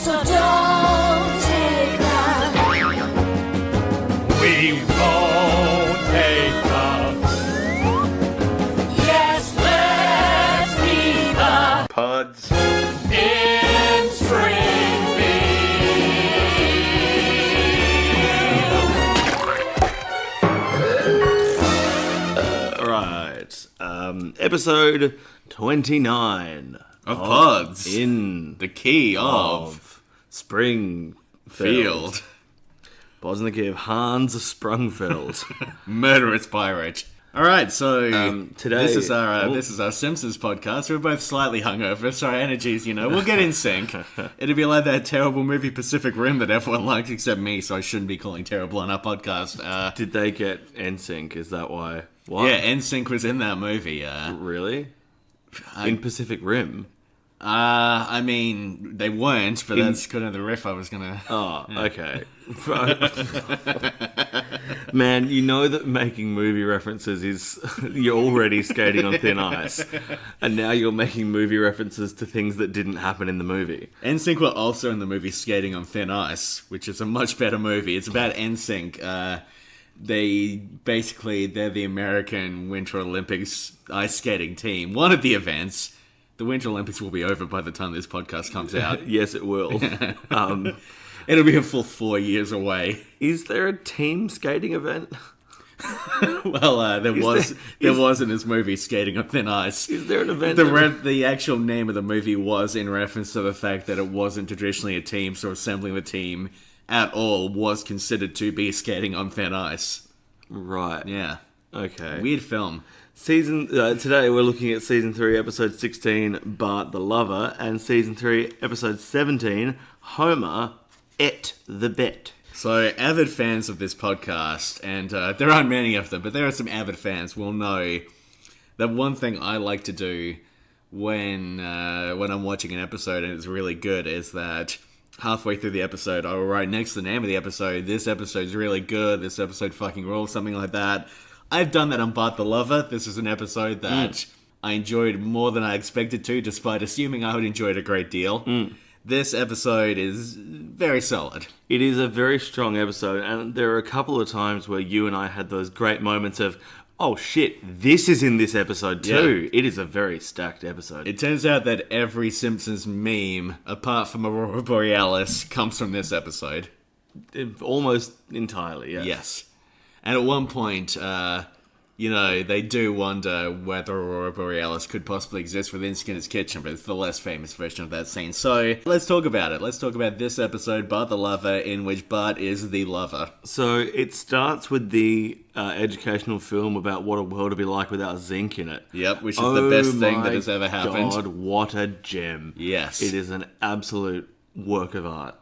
So don't take that. We won't take the... Yes, let's be the Pods. in Alright. Episode 29 of Pods. In The key of Springfield. Pods in the key of Hans Sprungfeld. Murderous Pirate. Alright, so today this is our Simpsons podcast. We're both slightly hungover, so our energies, we'll get in sync. It'll be like that terrible movie Pacific Rim that everyone likes except me, so I shouldn't be calling terrible on our podcast. Did they get NSYNC? Is that why? What? Yeah, NSYNC was in that movie. Really? In Pacific Rim? I mean, they weren't, but that's kind of the riff I was gonna... Oh, okay. Man, you know that making movie references is... You're already skating on thin ice. And now you're making movie references to things that didn't happen in the movie. NSYNC were also in the movie Skating on Thin Ice, which is a much better movie. It's about NSYNC. They're the American Winter Olympics ice skating team. One of the events. The Winter Olympics will be over by the time this podcast comes out. Yes, it will. It'll be a full 4 years away. Is there a team skating event? Well, there was in this movie Skating on Thin Ice. Is there an event? The actual name of the movie was in reference to the fact that it wasn't traditionally a team, so assembling the team at all was considered to be skating on thin ice. Right. Yeah. Okay. Weird film. Today we're looking at Season 3, Episode 16, Bart the Lover, and Season 3, Episode 17, Homer, Et the Bet. So, avid fans of this podcast, and there aren't many of them, but there are some avid fans, will know that one thing I like to do when I'm watching an episode and it's really good is that halfway through the episode, I will write next to the name of the episode, this episode's really good, this episode fucking rules, something like that. I've done that on Bart the Lover. This is an episode that I enjoyed more than I expected to, despite assuming I would enjoy it a great deal. This episode is very solid. It is a very strong episode, and there are a couple of times where you and I had those great moments of, oh shit, this is in this episode too. Yeah. It is a very stacked episode. It turns out that every Simpsons meme, apart from Aurora Borealis, comes from this episode. Almost entirely, yes. Yes. And at one point, they do wonder whether Aurora Borealis could possibly exist within Skinner's Kitchen, but it's the less famous version of that scene. So, let's talk about it. Let's talk about this episode, Bart the Lover, in which Bart is the lover. So, it starts with the educational film about what a world would be like without zinc in it. Yep, which is the best thing that has ever happened. God, what a gem. Yes. It is an absolute work of art.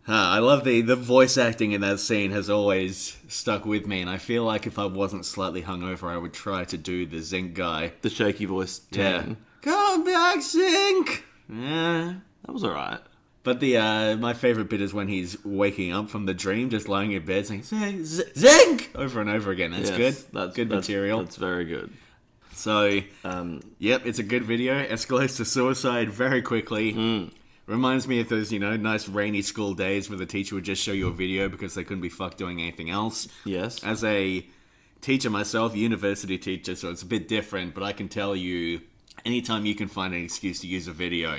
I love the voice acting in that scene has always stuck with me, and I feel like if I wasn't slightly hungover, I would try to do the Zinc guy. The shaky voice. Yeah. Come back, Zinc! Yeah. That was alright. But my favourite bit is when he's waking up from the dream, just lying in bed saying, Zinc! Over and over again. That's good. That's good material. That's very good. So, yep, it's a good video. Escalates to suicide very quickly. Reminds me of those, nice rainy school days where the teacher would just show you a video because they couldn't be fucked doing anything else. Yes. As a teacher myself, university teacher, so it's a bit different, but I can tell you, anytime you can find an excuse to use a video,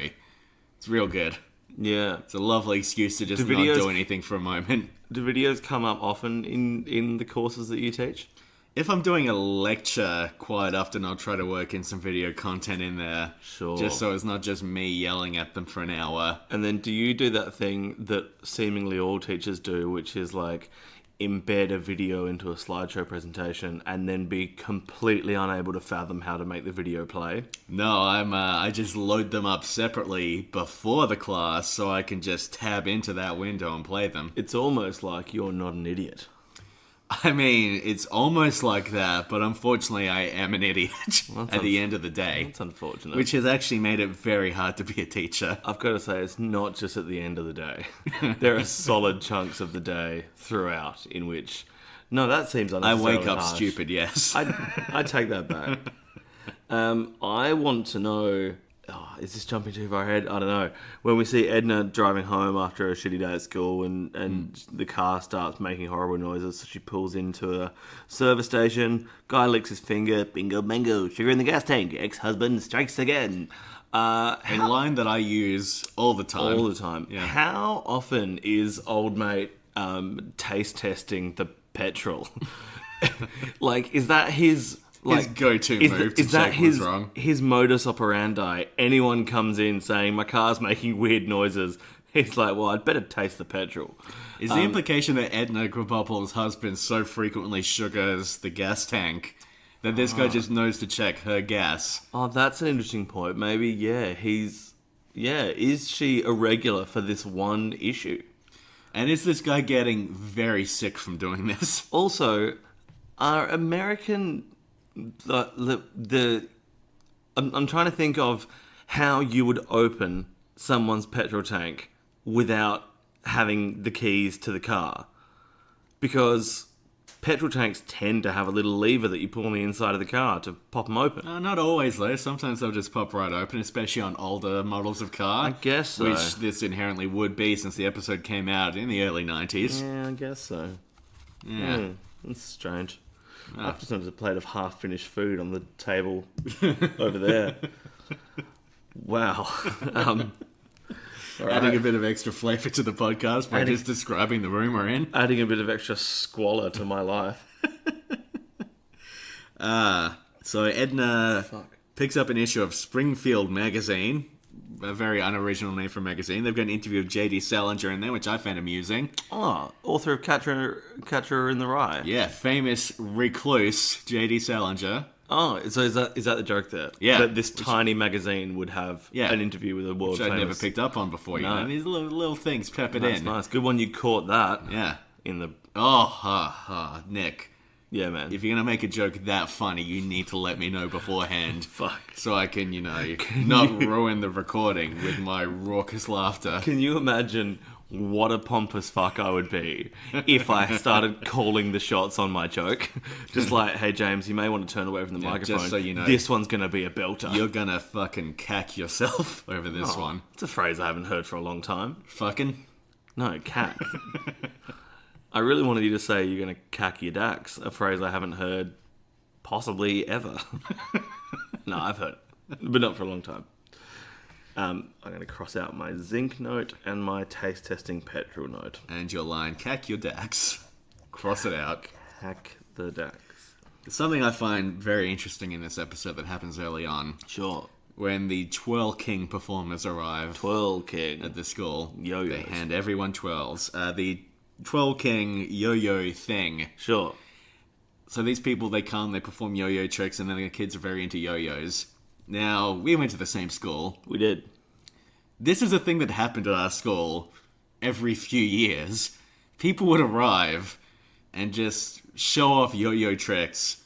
it's real good. Yeah. It's a lovely excuse to just not do anything for a moment. Do videos come up often in the courses that you teach? If I'm doing a lecture quite often, I'll try to work in some video content in there. Sure. Just so it's not just me yelling at them for an hour. And then do you do that thing that seemingly all teachers do, which is like embed a video into a slideshow presentation and then be completely unable to fathom how to make the video play? No, I just load them up separately before the class so I can just tab into that window and play them. It's almost like you're not an idiot. I mean, it's almost like that, but unfortunately I am an idiot at the end of the day. That's unfortunate. Which has actually made it very hard to be a teacher. I've got to say, it's not just at the end of the day. There are solid chunks of the day throughout in which... No, that seems unnecessarily I wake up harsh. stupid, yes. I take that back. I want to know is this jumping too far ahead? I don't know. When we see Edna driving home after a shitty day at school and the car starts making horrible noises, so she pulls into a service station. Guy licks his finger. Bingo, bango. Sugar in the gas tank. Ex-husband strikes again. A line that I use all the time. All the time. Yeah. How often is old mate taste testing the petrol? Like, is that his... His go-to move to check what's wrong. His modus operandi? Anyone comes in saying, my car's making weird noises, he's like, well, I'd better taste the petrol. Is the implication that Edna Krabappel's husband so frequently sugars the gas tank that this guy just knows to check her gas? Oh, that's an interesting point. Maybe, is she a regular for this one issue? And is this guy getting very sick from doing this? Also, are American... I'm trying to think of how you would open someone's petrol tank without having the keys to the car, because petrol tanks tend to have a little lever that you pull on the inside of the car to pop them open. Not always, though. Sometimes they'll just pop right open, especially on older models of car. I guess so. Which this inherently would be, since the episode came out in the early 90s. Yeah, I guess so. Yeah. That's strange. I've just noticed a plate of half-finished food on the table over there. Wow. Adding a bit of extra flavour to the podcast by just describing the room we're in. Adding a bit of extra squalor to my life. So Edna picks up an issue of Springfield magazine, a very unoriginal name for a magazine. They've got an interview of J.D. Salinger in there, which I found amusing. Oh, author of Catcher in the Rye. Yeah, famous recluse J.D. Salinger. Oh, so is that the joke there? Yeah. That this tiny magazine would have an interview with a world Which famous... I'd never picked up on before, you know. These little things peppered That's in. nice. Good one you caught that. Yeah. In the... Nick. Yeah, man. If you're going to make a joke that funny, you need to let me know beforehand. Fuck. So I can, not ruin the recording with my raucous laughter. Can you imagine what a pompous fuck I would be if I started calling the shots on my joke? Just like, hey, James, you may want to turn away from the microphone. Just so you know. This one's going to be a belter. You're going to fucking cack yourself over this one. It's a phrase I haven't heard for a long time. Fucking? No, cack. I really wanted you to say you're going to cack your dax, a phrase I haven't heard possibly ever. No, I've heard it, but not for a long time. I'm going to cross out my zinc note and my taste testing petrol note. And your line, cack your dax. Cross it out. Cack the dax. Something I find very interesting in this episode that happens early on. Sure. When the Twirl King performers arrive. Twirl King. At the school. Yo-yos. They hand everyone twirls. The Twirl King yo-yo thing. Sure. So these people, they come, they perform yo-yo tricks, and then the kids are very into yo-yos. Now, we went to the same school. We did. This is a thing that happened at our school every few years. People would arrive and just show off yo-yo tricks,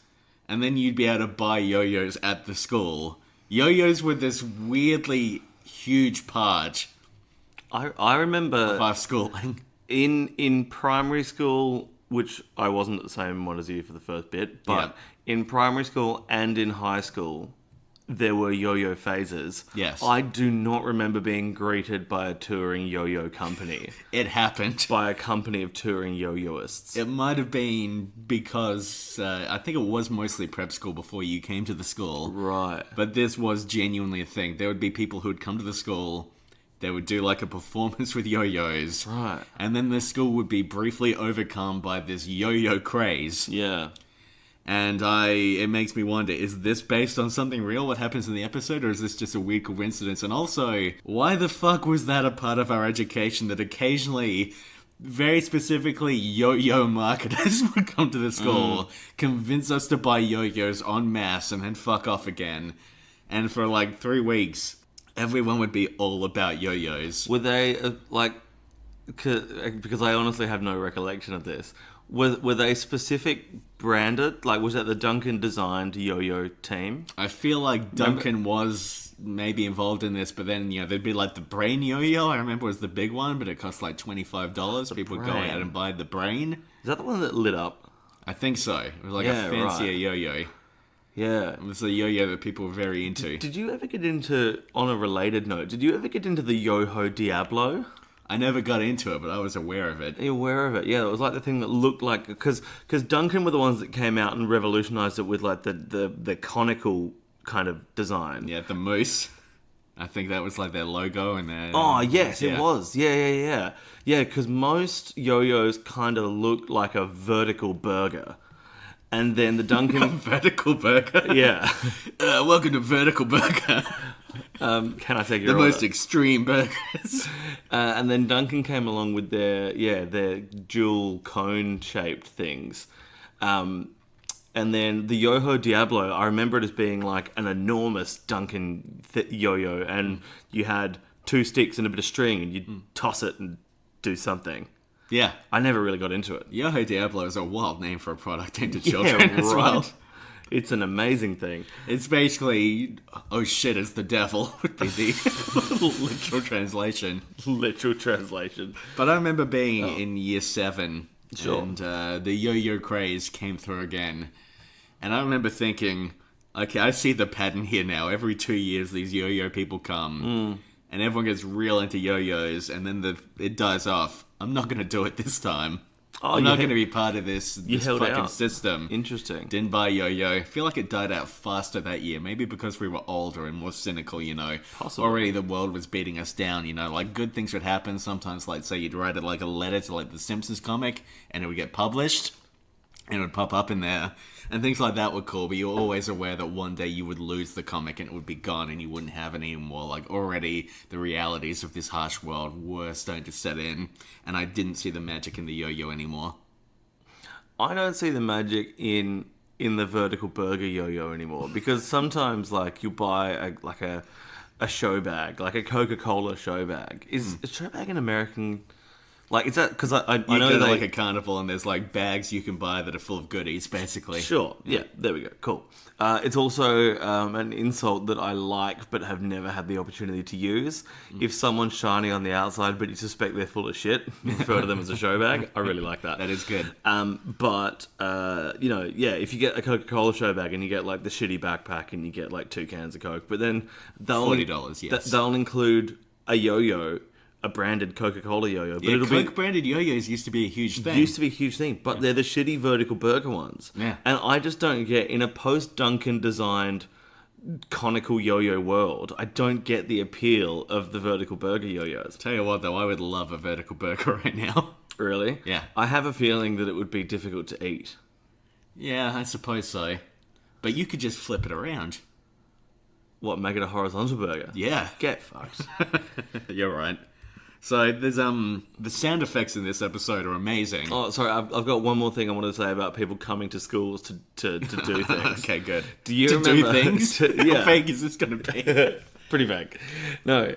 and then you'd be able to buy yo-yos at the school. Yo-yos were this weirdly huge part I remember of our schooling. in primary school, which I wasn't at the same one as you for the first bit, but in primary school and in high school, there were yo-yo phases. Yes. I do not remember being greeted by a touring yo-yo company. It happened. By a company of touring yo-yoists. It might have been because I think it was mostly prep school before you came to the school. Right. But this was genuinely a thing. There would be people who would come to the school, they would do like a performance with yo-yos. Right. And then the school would be briefly overcome by this yo-yo craze. Yeah. And it makes me wonder, is this based on something real, what happens in the episode, or is this just a weird coincidence? And also, why the fuck was that a part of our education that occasionally, very specifically, yo-yo marketers would come to the school, convince us to buy yo-yos en masse, and then fuck off again? And for like 3 weeks, everyone would be all about yo-yos. Were they, because I honestly have no recollection of this, were they specific branded? Like, was that the Duncan designed yo-yo team? I feel like Duncan was maybe involved in this, but then, there'd be like the Brain yo-yo. I remember was the big one, but it cost like $25. People would go Brain. out and buy the Brain. Is that the one that lit up? I think so. It was like a fancier yo-yo. Yeah. It was a yo-yo that people were very into. Did you ever get into, on a related note, did you ever get into the Yo-Ho Diablo? I never got into it, but I was aware of it. Are you aware of it? Yeah, it was like the thing that looked like... Because Duncan were the ones that came out and revolutionised it with like the conical kind of design. Yeah, the moose. I think that was like their logo and their... Oh, yes, yeah. it was. Yeah. Yeah, because most yo-yos kind of look like a vertical burger. And then the Duncan... Vertical Burger? Yeah. Welcome to Vertical Burger. Can I take your The order? most extreme burgers. And then Duncan came along with their dual cone-shaped things. And then the Yo-Ho Diablo, I remember it as being like an enormous Duncan yo-yo, and you had 2 sticks and a bit of string, and you'd toss it and do something. Yeah. I never really got into it. Yo-Ho Diablo is a wild name for a product aimed at children as well. It's an amazing thing. It's basically, oh shit, it's the devil, would be the literal translation. Literal translation. But I remember being in year 7, Sure. and the yo-yo craze came through again. And I remember thinking, okay, I see the pattern here now. Every 2 years, these yo-yo people come, and everyone gets real into yo-yos, and then it dies off. I'm not going to do it this time. Oh, I'm not going to be part of this held fucking out. system. Interesting. Didn't buy yo-yo. I feel like it died out faster that year. Maybe because we were older and more cynical, you know. Possibly. Already the world was beating us down, you know. Like, good things would happen. Sometimes, like, say you'd write like a letter to, like, the Simpsons comic, and it would get published, and it would pop up in there. And things like that were cool, but you were always aware that one day you would lose the comic and it would be gone and you wouldn't have it anymore. Like, already the realities of this harsh world were starting to set in, and I didn't see the magic in the yo-yo anymore. I don't see the magic in the vertical burger yo-yo anymore, because sometimes like you buy a show bag, like a Coca-Cola show bag. Is a show bag an American? Like, is that because I You know go to they, like a carnival and there's like bags you can buy that are full of goodies, basically. Sure. Yeah, there we go. Cool. It's also an insult that I like but have never had the opportunity to use. If someone's shiny on the outside but you suspect they're full of shit, you refer to them as a show bag. I really like that. That is good. But, if you get a Coca-Cola show bag and you get like the shitty backpack and you get like 2 cans of Coke, but then they'll $40, yes. They'll include a yo-yo, a branded Coca-Cola yo-yo. But Yeah, it'll Coke branded yo-yos used to be a huge thing. Used to be a huge thing, but they're the shitty vertical burger ones. Yeah. And I just don't get, in a post-Duncan designed conical yo-yo world, I don't get the appeal of the vertical burger yo-yos. Tell you what, though, I would love a vertical burger right now. Really? Yeah. I have a feeling that it would be difficult to eat. Yeah, I suppose so. But you could just flip it around. What, make it a horizontal burger? Yeah. Get fucked. You're right. So there's the sound effects in this episode are amazing. Oh, sorry, I've got one more thing I want to say about people coming to schools to do things. Okay, good. Do you to remember... do things? Yeah. How fake is this going to be? Pretty vague. No,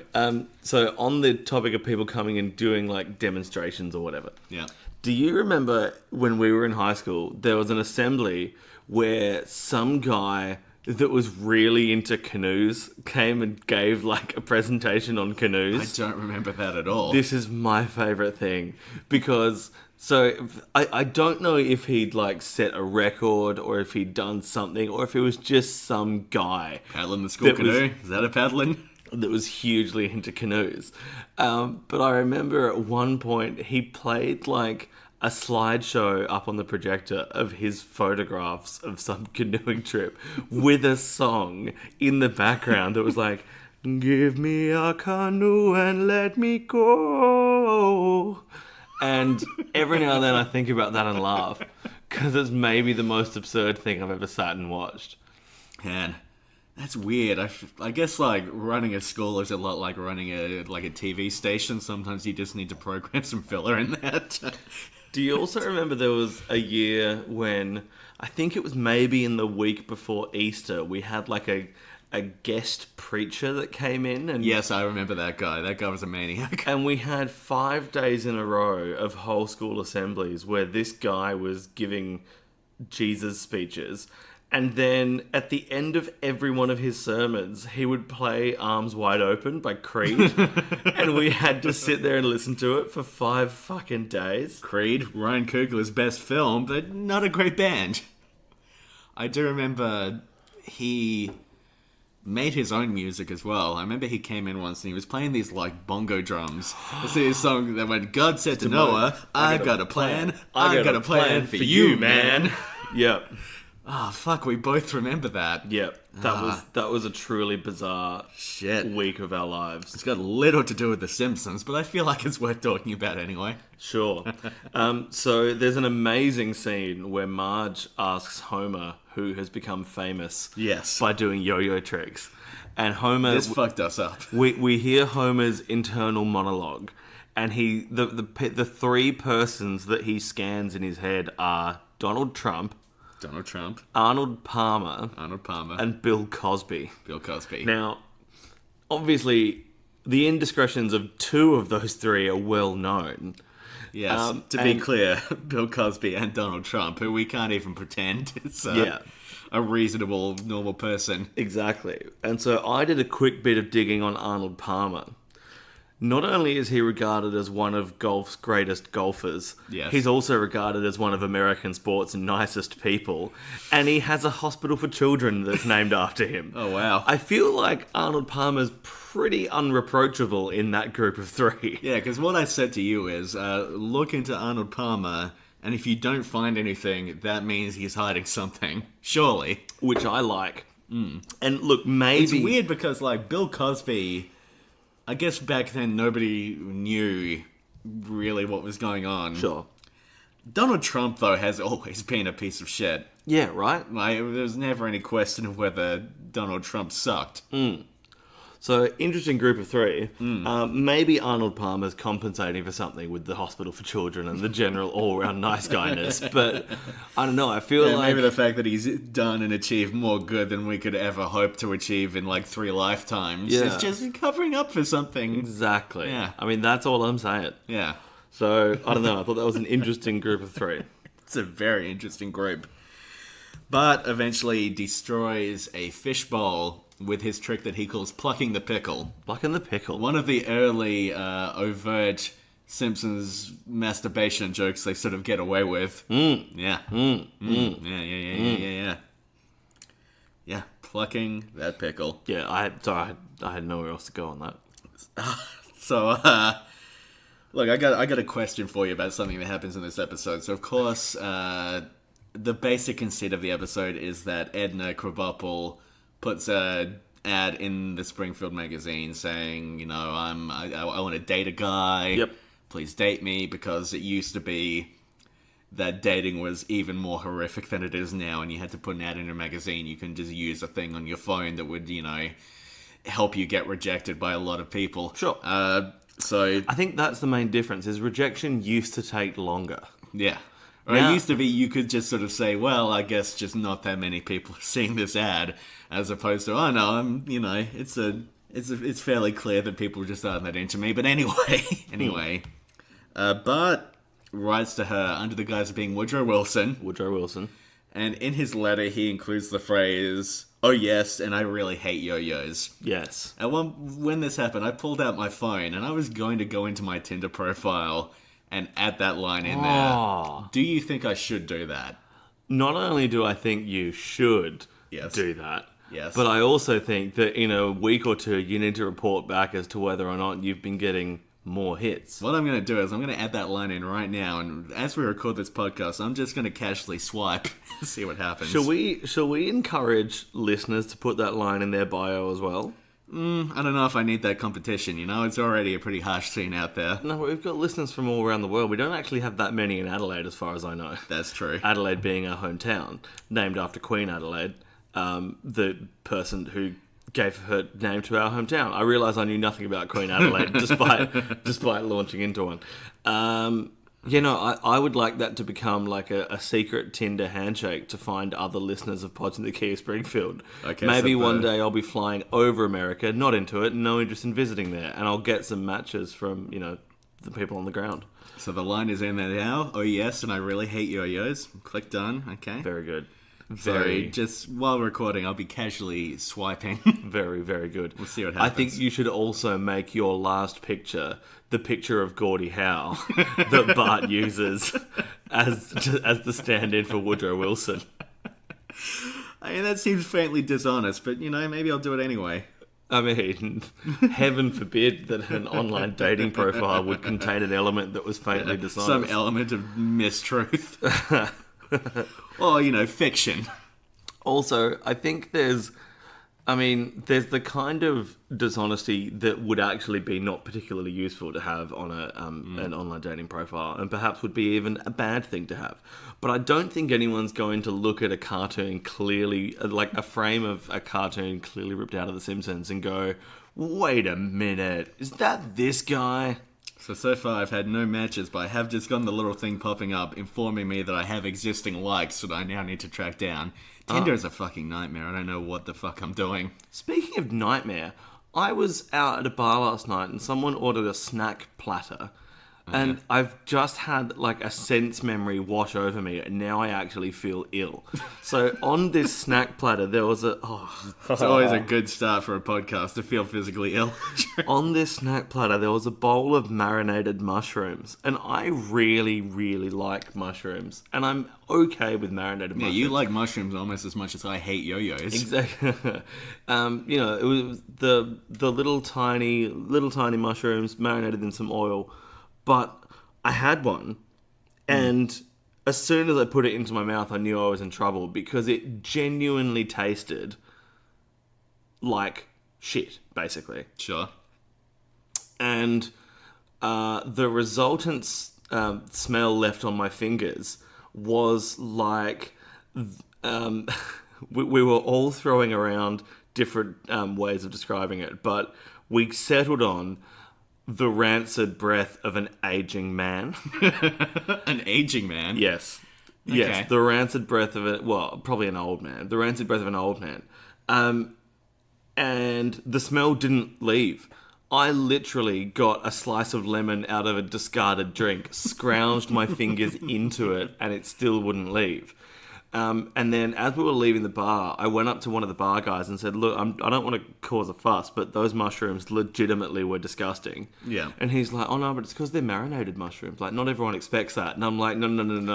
so on the topic of people coming and doing like demonstrations or whatever. Yeah. Do you remember when we were in high school, there was an assembly where some guy that was really into canoes came and gave like a presentation on I canoes? don't remember that at all. This is my favorite thing because I don't know if he'd like set a record or if he'd done something or if it was just some guy Paddling the school that canoe? Is that a paddling? that was hugely into canoes. But I remember at one point he played like a slideshow up on the projector of his photographs of some canoeing trip with a song in the background that was like, "Give me a canoe and let me go." And every now and then I think about that and laugh because it's maybe the most absurd thing I've ever sat and watched. Man, that's weird. I guess like running a school is a lot like running a TV station. Sometimes you just need to program some filler in that. Do you also remember there was a year when, I think it was maybe in the week before Easter, we had like a guest preacher that came in? And Yes, I remember that guy. That guy was a maniac. And we had 5 days in a row of whole school assemblies where this guy was giving Jesus speeches. And then at the end of every one of his sermons, he would play Arms Wide Open by Creed. And we had to sit there and listen to it for 5 fucking days. Creed, Ryan Coogler's best film, but not a great band. I do remember he made his own music as well. I remember he came in once and he was playing these like bongo drums. This is a song that when God said to Noah, I got a plan, I got a plan for you, man. Yep. Oh, fuck, we both remember that. Yep. That was a truly bizarre Shit. week of our lives. It's got little to do with The Simpsons, but I feel like it's worth talking about anyway. Sure. So there's an amazing scene where Marge asks Homer, who has become famous Yes. by doing yo-yo tricks. And Homer... This fucked us up. We hear Homer's internal monologue, and the three persons that he scans in his head are Donald Trump, Arnold Palmer, and Bill Cosby. Bill Cosby. Now, obviously, the indiscretions of two of those three are well known. Yes, to be clear, Bill Cosby and Donald Trump, who we can't even pretend is a reasonable, normal person. Exactly. And so I did a quick bit of digging on Arnold Palmer. Not only is he regarded as one of golf's greatest golfers, he's also regarded as one of American sport's nicest people, and he has a hospital for children that's named after him. Oh, wow. I feel like Arnold Palmer's pretty unreproachable in that group of three. Yeah, because what I said to you is, look into Arnold Palmer, and if you don't find anything, that means he's hiding something. Surely. Which I like. And look, maybe... It's weird because, like, Bill Cosby... I guess back then nobody knew really what was going on. Sure. Donald Trump, though, has always been a piece of shit. Yeah, right? Like, there's never any question of whether Donald Trump sucked. So, interesting group of three. Maybe Arnold Palmer's compensating for something with the hospital for children and the general all-round nice guyness. But, I don't know, I feel like... Maybe the fact that he's done and achieved more good than we could ever hope to achieve in, like, 3 lifetimes is just covering up for something. Exactly. Yeah. I mean, that's all I'm saying. Yeah. So, I don't know, I thought that was an interesting group of three. It's a very interesting group. Bart eventually destroys a fishbowl with his trick that he calls plucking the pickle. Plucking the pickle. One of the early overt Simpsons masturbation jokes they sort of get away with. Yeah. Yeah, plucking that pickle. Yeah, I had nowhere else to go on that. So, look, I got a question for you about something that happens in this episode. So, of course, the basic conceit of the episode is that Edna Krabappel puts a ad in the Springfield magazine saying, you know, I want to date a guy. Yep. Please date me, because it used to be that dating was even more horrific than it is now, and you had to put an ad in a magazine. You can just use a thing on your phone that would, you know, help you get rejected by a lot of people. Sure. So I think that's the main difference, is rejection used to take longer. Yeah. Or it used to be you could just sort of say, well, I guess just not that many people are seeing this ad, as opposed to, oh no, it's fairly clear that people just aren't that into me. But anyway, Bart writes to her under the guise of being Woodrow Wilson. And in his letter, he includes the phrase, oh yes, and I really hate yo-yos. Yes. And when this happened, I pulled out my phone, and I was going to go into my Tinder profile and add that line in there. Do you think I should do that? Not only do I think you should do that, but I also think that in a week or two, you need to report back as to whether or not you've been getting more hits. What I'm going to do is I'm going to add that line in right now, and as we record this podcast, I'm just going to casually swipe to see what happens. Shall we encourage listeners to put that line in their bio as well? I don't know if I need that competition, you know? It's already a pretty harsh scene out there. No, we've got listeners from all around the world. We don't actually have that many in Adelaide, as far as I know. That's true. Adelaide being our hometown, named after Queen Adelaide, the person who gave her name to our hometown. I realise I knew nothing about Queen Adelaide, despite launching into one. I would like that to become like a secret Tinder handshake to find other listeners of Pods in the Key of Springfield. Okay, maybe one day I'll be flying over America, not into it, no interest in visiting there, and I'll get some matches from, the people on the ground. So the line is in there now. Oh yes, and I really hate yo-yos. Click done. Okay. Very good. So just while recording, I'll be casually swiping. Very, very good. We'll see what happens. I think you should also make your last picture the picture of Gordie Howe that Bart uses as the stand-in for Woodrow Wilson. I mean, that seems faintly dishonest, but, maybe I'll do it anyway. I mean, heaven forbid that an online dating profile would contain an element that was faintly dishonest. Some element of mistruth. Or, fiction. Also, I think there's the kind of dishonesty that would actually be not particularly useful to have on an online dating profile, and perhaps would be even a bad thing to have. But I don't think anyone's going to look at a cartoon clearly, like a frame of a cartoon clearly ripped out of The Simpsons, and go, wait a minute, is that this guy? So far I've had no matches, but I have just gotten the little thing popping up informing me that I have existing likes that I now need to track down. Tinder is a fucking nightmare. I don't know what the fuck I'm doing. Speaking of nightmare, I was out at a bar last night and someone ordered a snack platter. And I've just had like a sense memory wash over me, and now I actually feel ill. So on this snack platter, there was It's always a good start for a podcast to feel physically ill. On this snack platter, there was a bowl of marinated mushrooms, and I really, really like mushrooms, and I'm okay with marinated mushrooms. Yeah, you like mushrooms almost as much as I hate yo-yos. Exactly. It was the little tiny mushrooms marinated in some oil. But I had one, and as soon as I put it into my mouth, I knew I was in trouble because it genuinely tasted like shit, basically. Sure. And the resultant smell left on my fingers was like we were all throwing around different ways of describing it, but we settled on the rancid breath of an aging man. An aging man? Yes. Okay. Yes, the rancid breath of it. Well, probably an old man. The rancid breath of an old man. And the smell didn't leave. I literally got a slice of lemon out of a discarded drink, scrounged my fingers into it, and it still wouldn't leave. And then as we were leaving the bar, I went up to one of the bar guys and said, look, I don't want to cause a fuss, but those mushrooms legitimately were disgusting. Yeah. And he's like, oh no, but it's because they're marinated mushrooms. Like, not everyone expects that. And I'm like, no,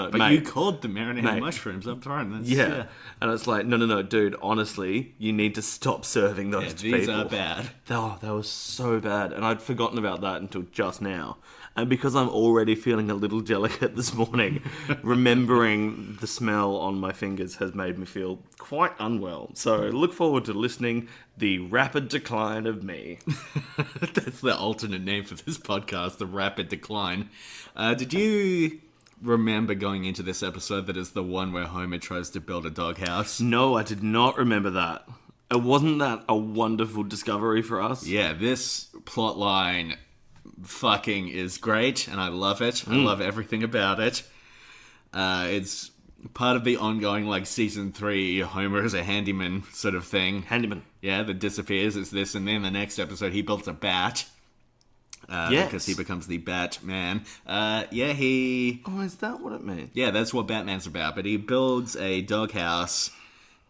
But mate. you called them marinated Mate. mushrooms up front. That's, Yeah. And it's like, no, dude, honestly, you need to stop serving those to these people. are bad. Oh, they were so bad. And I'd forgotten about that until just now. And because I'm already feeling a little delicate this morning, remembering the smell on my fingers has made me feel quite unwell. So look forward to listening The Rapid Decline of Me. That's the alternate name for this podcast, The Rapid Decline. Did you remember going into this episode that is the one where Homer tries to build a doghouse? No, I did not remember that. Wasn't that a wonderful discovery for us? Yeah, this plot line fucking is great, and I love it. I love everything about it. It's part of the ongoing, like, season 3 Homer is a handyman sort of thing. Handyman. Yeah, that disappears. It's this, and then the next episode he builds a bat. Yes. Because he becomes the Batman. He... Oh, is that what it means? Yeah, that's what Batman's about. But he builds a doghouse,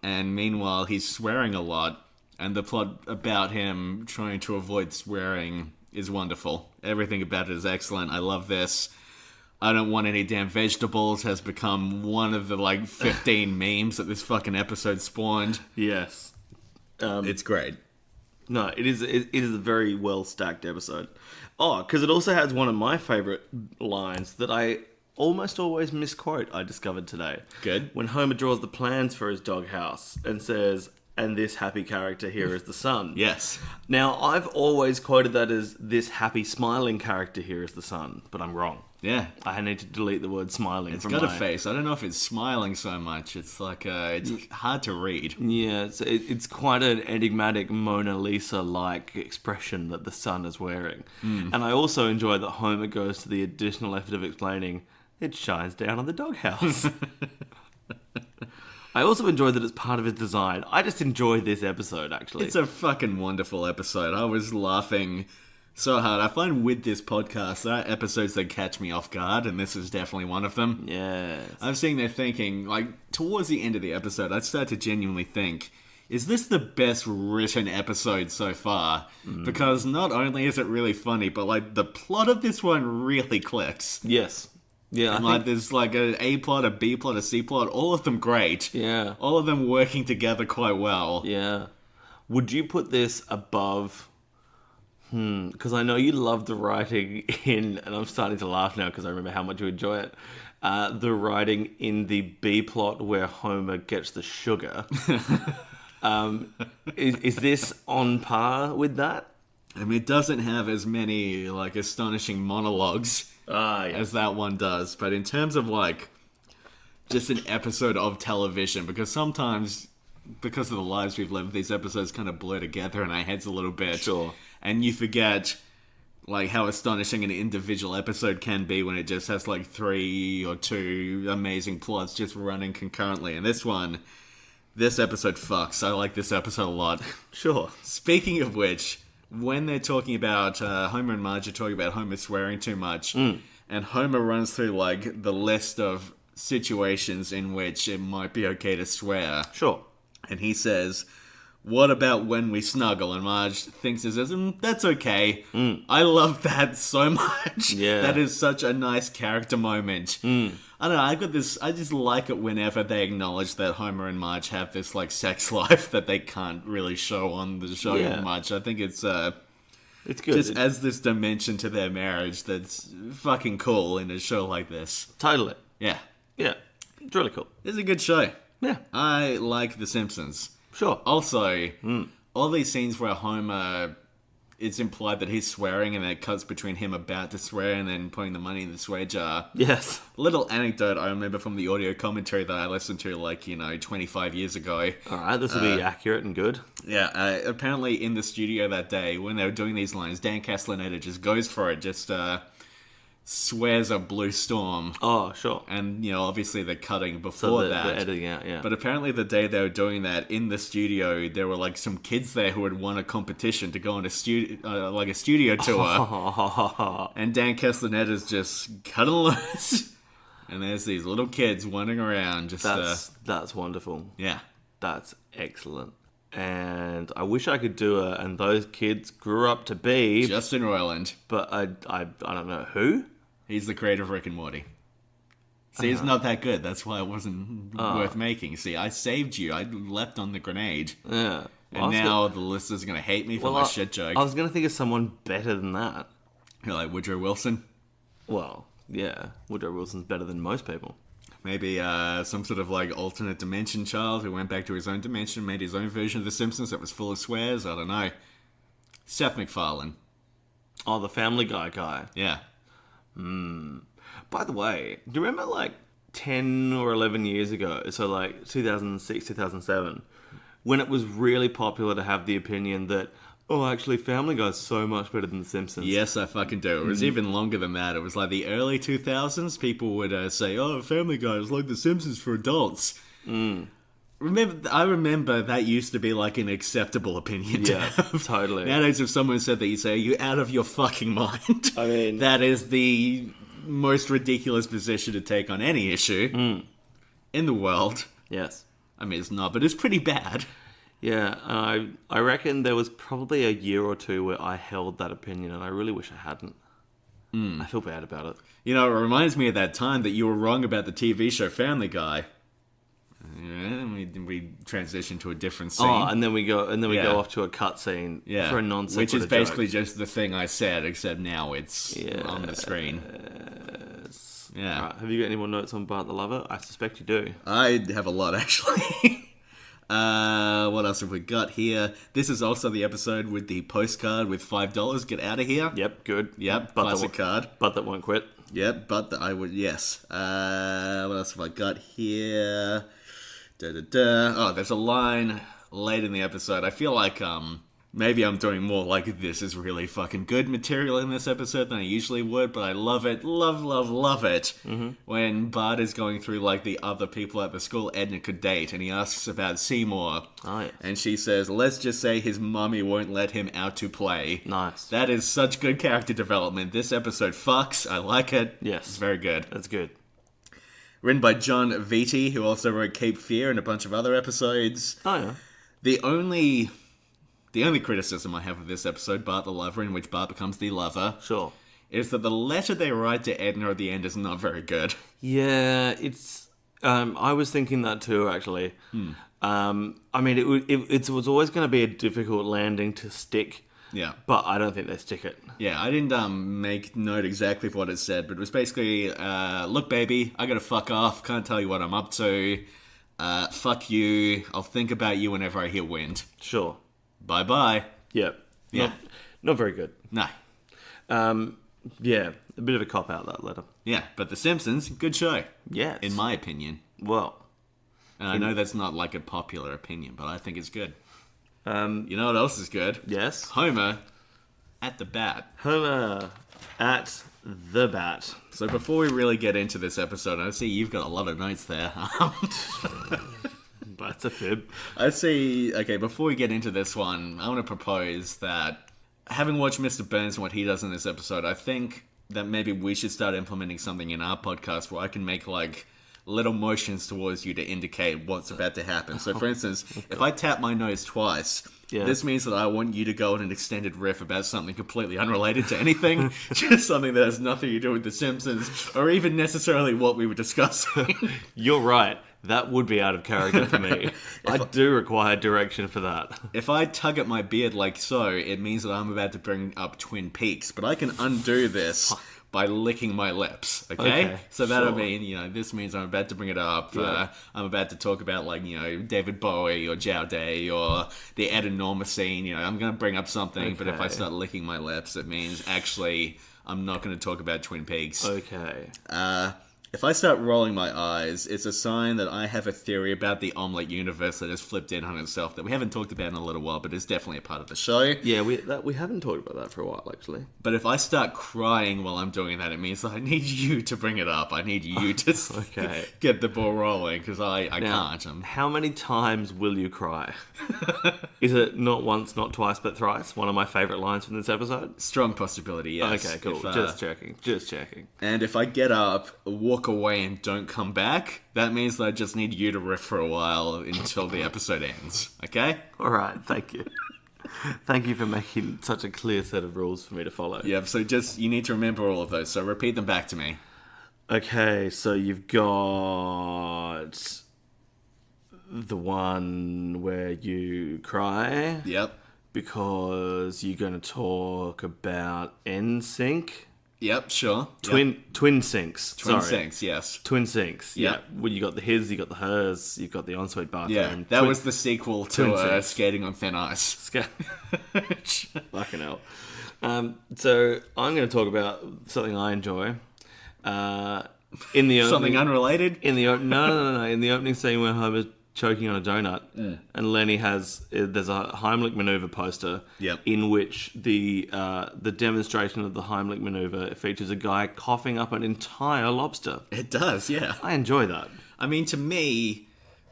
and meanwhile he's swearing a lot, and the plot about him trying to avoid swearing is wonderful. Everything about it is excellent. I love this. I don't want any damn vegetables has become one of the, 15 memes that this fucking episode spawned. Yes. It's great. No, it is a very well stacked episode. Oh, because it also has one of my favourite lines that I almost always misquote, I discovered today. Good. When Homer draws the plans for his doghouse and says, and this happy character here is the sun. Yes. Now, I've always quoted that as this happy smiling character here is the sun, but I'm wrong. Yeah. I need to delete the word smiling It's from got a my... face. I don't know if it's smiling so much. It's like, it's hard to read. Yeah, it's quite an enigmatic Mona Lisa-like expression that the sun is wearing. And I also enjoy that Homer goes to the additional effort of explaining, it shines down on the doghouse. I also enjoy that it's part of his design. I just enjoy this episode, actually. It's a fucking wonderful episode. I was laughing so hard. I find with this podcast, there are episodes that catch me off guard, and this is definitely one of them. Yes. I'm sitting there thinking, towards the end of the episode, I'd start to genuinely think, is this the best written episode so far? Because not only is it really funny, but, the plot of this one really clicks. Yes. Yeah, And like there's like an A plot, a B plot, a C plot, all of them great. Yeah. All of them working together quite well. Yeah. Would you put this above... Because I know you love the writing in... And I'm starting to laugh now because I remember how much you enjoy it. The writing in the B plot where Homer gets the sugar. Is this on par with that? I mean, it doesn't have as many like astonishing monologues as that one does. But in terms of like just an episode of television, because sometimes... because of the lives we've lived, these episodes kind of blur together in our heads a little bit. Sure. And you forget, like, how astonishing an individual episode can be when it just has, like, 3 or 2 amazing plots just running concurrently. And this episode fucks. I like this episode a lot. Sure. Speaking of which, when they're talking about, Homer and Marge are talking about Homer swearing too much, and Homer runs through, like, the list of situations in which it might be okay to swear. Sure. And he says, what about when we snuggle? And Marge thinks it says, that's okay. I love that so much. Yeah. That is such a nice character moment. I don't know, I just like it whenever they acknowledge that Homer and Marge have this, like, sex life that they can't really show on the show much. I think it's good. Just as this dimension to their marriage that's fucking cool in a show like this. Totally. Yeah. Yeah. It's really cool. It's a good show. Yeah. I like The Simpsons. Sure. Also, all these scenes where Homer, it's implied that he's swearing and then it cuts between him about to swear and then putting the money in the swear jar. Yes. Little anecdote I remember from the audio commentary that I listened to 25 years ago. Alright, this will be accurate and good. Yeah, apparently in the studio that day when they were doing these lines, Dan Castellaneta just goes for it, just swears a blue storm. Oh, sure. And, obviously they're cutting So before they're that. editing out, yeah. But apparently the day they were doing that, in the studio, there were, like, some kids there who had won a competition to go on a studio tour. And Dan Castellaneta's just cutting loose. And there's these little kids wandering around just... That's wonderful. Yeah. That's excellent. And I wish I could do it, and those kids grew up to be... Justin Roiland. But I don't know who? He's the creator of Rick and Morty. See, it's not that good. That's why it wasn't worth making. See, I saved you. I leapt on the grenade. Yeah. And now the listeners are going to hate me for my shit joke. I was going to think of someone better than that. You're like Woodrow Wilson? Well, yeah. Woodrow Wilson's better than most people. Maybe some sort of, like, alternate dimension child who went back to his own dimension, made his own version of The Simpsons that was full of swears. I don't know. Seth MacFarlane. Oh, the Family Guy guy. Yeah. By the way, do you remember, like, 10 or 11 years ago, so, like, 2006, 2007, when it was really popular to have the opinion that, oh, actually, Family Guy's so much better than The Simpsons? Yes, I fucking do. It was even longer than that. It was like the early 2000s. People would say, oh, Family Guy is like The Simpsons for adults. I remember that used to be like an acceptable opinion to have. Totally. Nowadays, if someone said that, you say, are you out of your fucking mind? I mean... that is the most ridiculous position to take on any issue in the world. Yes. I mean, it's not, but it's pretty bad. Yeah, I reckon there was probably a year or two where I held that opinion, and I really wish I hadn't. I feel bad about it. It reminds me of that time that you were wrong about the TV show Family Guy. We transition to a different scene. Oh, and then we go off to a cutscene for a nonsense. Which is basically just the thing I said, except now it's on the screen. Yeah. Right, have you got any more notes on Bart the Lover? I suspect you do. I have a lot, actually. What else have we got here? This is also the episode with the postcard with $5. Get out of here. Yep, good. Yep, But classic card. But that won't quit. Yep, but I would, yes. What else have I got here? Oh, there's a line late in the episode. I feel like maybe I'm doing more like this is really fucking good material in this episode than I usually would, but I love it. Love it. When Bart is going through like the other people at the school Edna could date, and he asks about Seymour. Oh, yes. And she says, let's just say his mummy won't let him out to play. Nice. That is such good character development. This episode fucks. I like it. Yes. It's very good. That's good. Written by John Vitti, who also wrote Cape Fear and a bunch of other episodes. Oh, yeah. The only criticism I have of this episode, Bart the Lover, in which Bart becomes the lover, Sure. is that the letter they write to Edna at the end is not very good. Yeah, it's. I was thinking that too, actually. I mean, it was always going to be a difficult landing to stick. Yeah. But I don't think they stick it. Yeah, I didn't make note exactly of what it said, but it was basically, look, baby, I gotta fuck off, can't tell you what I'm up to, fuck you, I'll think about you whenever I hear wind. Sure. Bye-bye. Yeah. Yeah. Not very good. No. Yeah, a bit of a cop-out, that letter. Yeah, but The Simpsons, good show. Yes. In my opinion. Well. And I know that's not like a popular opinion, but I think it's good. You know what else is good? Yes. Homer at the bat. Homer at the bat. So before we really get into this episode, I see you've got a lot of notes there. That's a fib. I see. Okay, before we get into this one, I want to propose that having watched Mr. Burns and what he does in this episode, I think that maybe we should start implementing something in our podcast where I can make like little motions towards you to indicate what's about to happen. So, for instance, if I tap my nose twice, this means that I want you to go on an extended riff about something completely unrelated to anything, just something that has nothing to do with The Simpsons, or even necessarily what we were discussing. You're right. That would be out of character for me. I do require direction for that. If I tug at my beard like so, it means that I'm about to bring up Twin Peaks, but I can undo this by licking my lips, okay? So that'll mean, you know, this means I'm about to bring it up. Yeah. I'm about to talk about, like, you know, David Bowie or Jow Day or the Ed and Norma scene. You know, I'm going to bring up something, but if I start licking my lips, it means actually I'm not going to talk about Twin Peaks. Okay. If I start rolling my eyes, it's a sign that I have a theory about the omelette universe that has flipped in on itself that we haven't talked about in a little while, but is definitely a part of the show. Yeah, we haven't talked about that for a while, actually. But if I start crying while I'm doing that, it means that I need you to bring it up. I need you to get the ball rolling, because I can't. How many times will you cry? Is it not once, not twice, but thrice? One of my favourite lines from this episode? Strong possibility, yes. Okay, cool. If, Just checking. And if I get up, walk away and don't come back, that means that I just need you to riff for a while until the episode ends. Okay? All right, thank you. Thank you for making such a clear set of rules for me to follow. Yeah, so just, you need to remember all of those, so repeat them back to me. Okay, so you've got the one where you cry. Yep. Because you're going to talk about NSYNC. Yep, sure. Twin sinks. Twin sinks, yes. Twin sinks. Yep. Yeah. Well, you got the his, you got the hers, you've got the ensuite bathroom. Yeah, that was the sequel to Skating on Thin Ice. Fucking hell. So I'm going to talk about something I enjoy. In the something unrelated? In the no. In the opening scene where Homer's choking on a donut, and Lenny there's a Heimlich maneuver poster, in which the demonstration of the Heimlich maneuver features a guy coughing up an entire lobster. It does, yeah. I enjoy that. I mean, to me,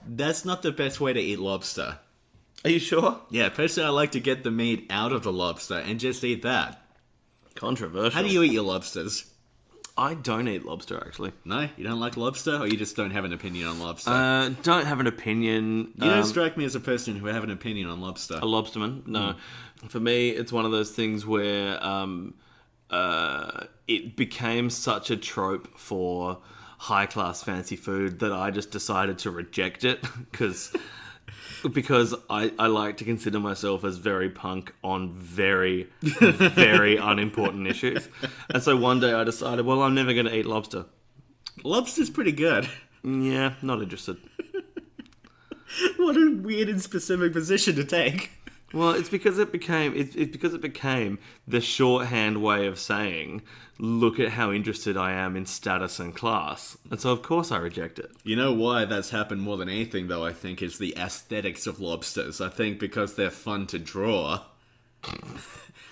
that's not the best way to eat lobster. Are you sure? Yeah, personally, I like to get the meat out of the lobster and just eat that. Controversial. How do you eat your lobsters? I don't eat lobster, actually. No? You don't like lobster? Or you just don't have an opinion on lobster? Don't have an opinion. You don't strike me as a person who have an opinion on lobster. A lobsterman? No. For me, it's one of those things where it became such a trope for high-class fancy food that I just decided to reject it, because I like to consider myself as very punk on very, very unimportant issues. And so one day I decided, well, I'm never going to eat lobster. Lobster's pretty good. Yeah, not interested. What a weird and specific position to take. Well, it's because it became the shorthand way of saying, look at how interested I am in status and class. And so, of course, I reject it. You know why that's happened more than anything, though, I think, is the aesthetics of lobsters. I think because they're fun to draw.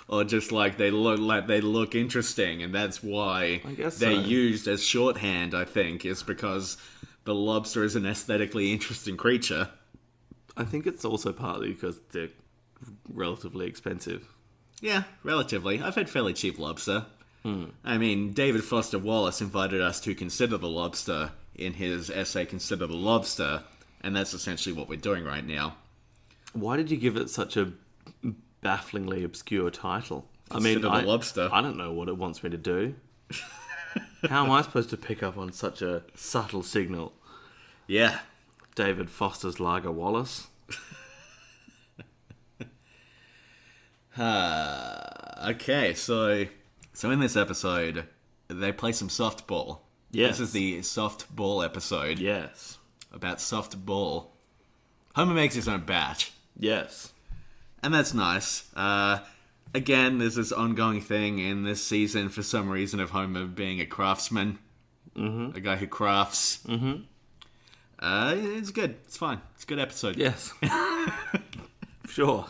Or just like they look interesting, and that's why they're used as shorthand, I think, is because the lobster is an aesthetically interesting creature. I think it's also partly because they're relatively expensive. Yeah, relatively. I've had fairly cheap lobster. I mean, David Foster Wallace invited us to consider the lobster in his essay Consider the Lobster, and that's essentially what we're doing right now. Why did you give it such a bafflingly obscure title? I mean, Instead of the lobster. I don't know what it wants me to do. How am I supposed to pick up on such a subtle signal? Yeah. David Foster's Lager Wallace. Okay, so in this episode, they play some softball. Yes. This is the softball episode. Yes. About softball. Homer makes his own bat. Yes. And that's nice. Again, there's this ongoing thing in this season, for some reason, of Homer being a craftsman. Mm-hmm. A guy who crafts. Mm-hmm. It's good. It's fine. It's a good episode. Yes. Sure.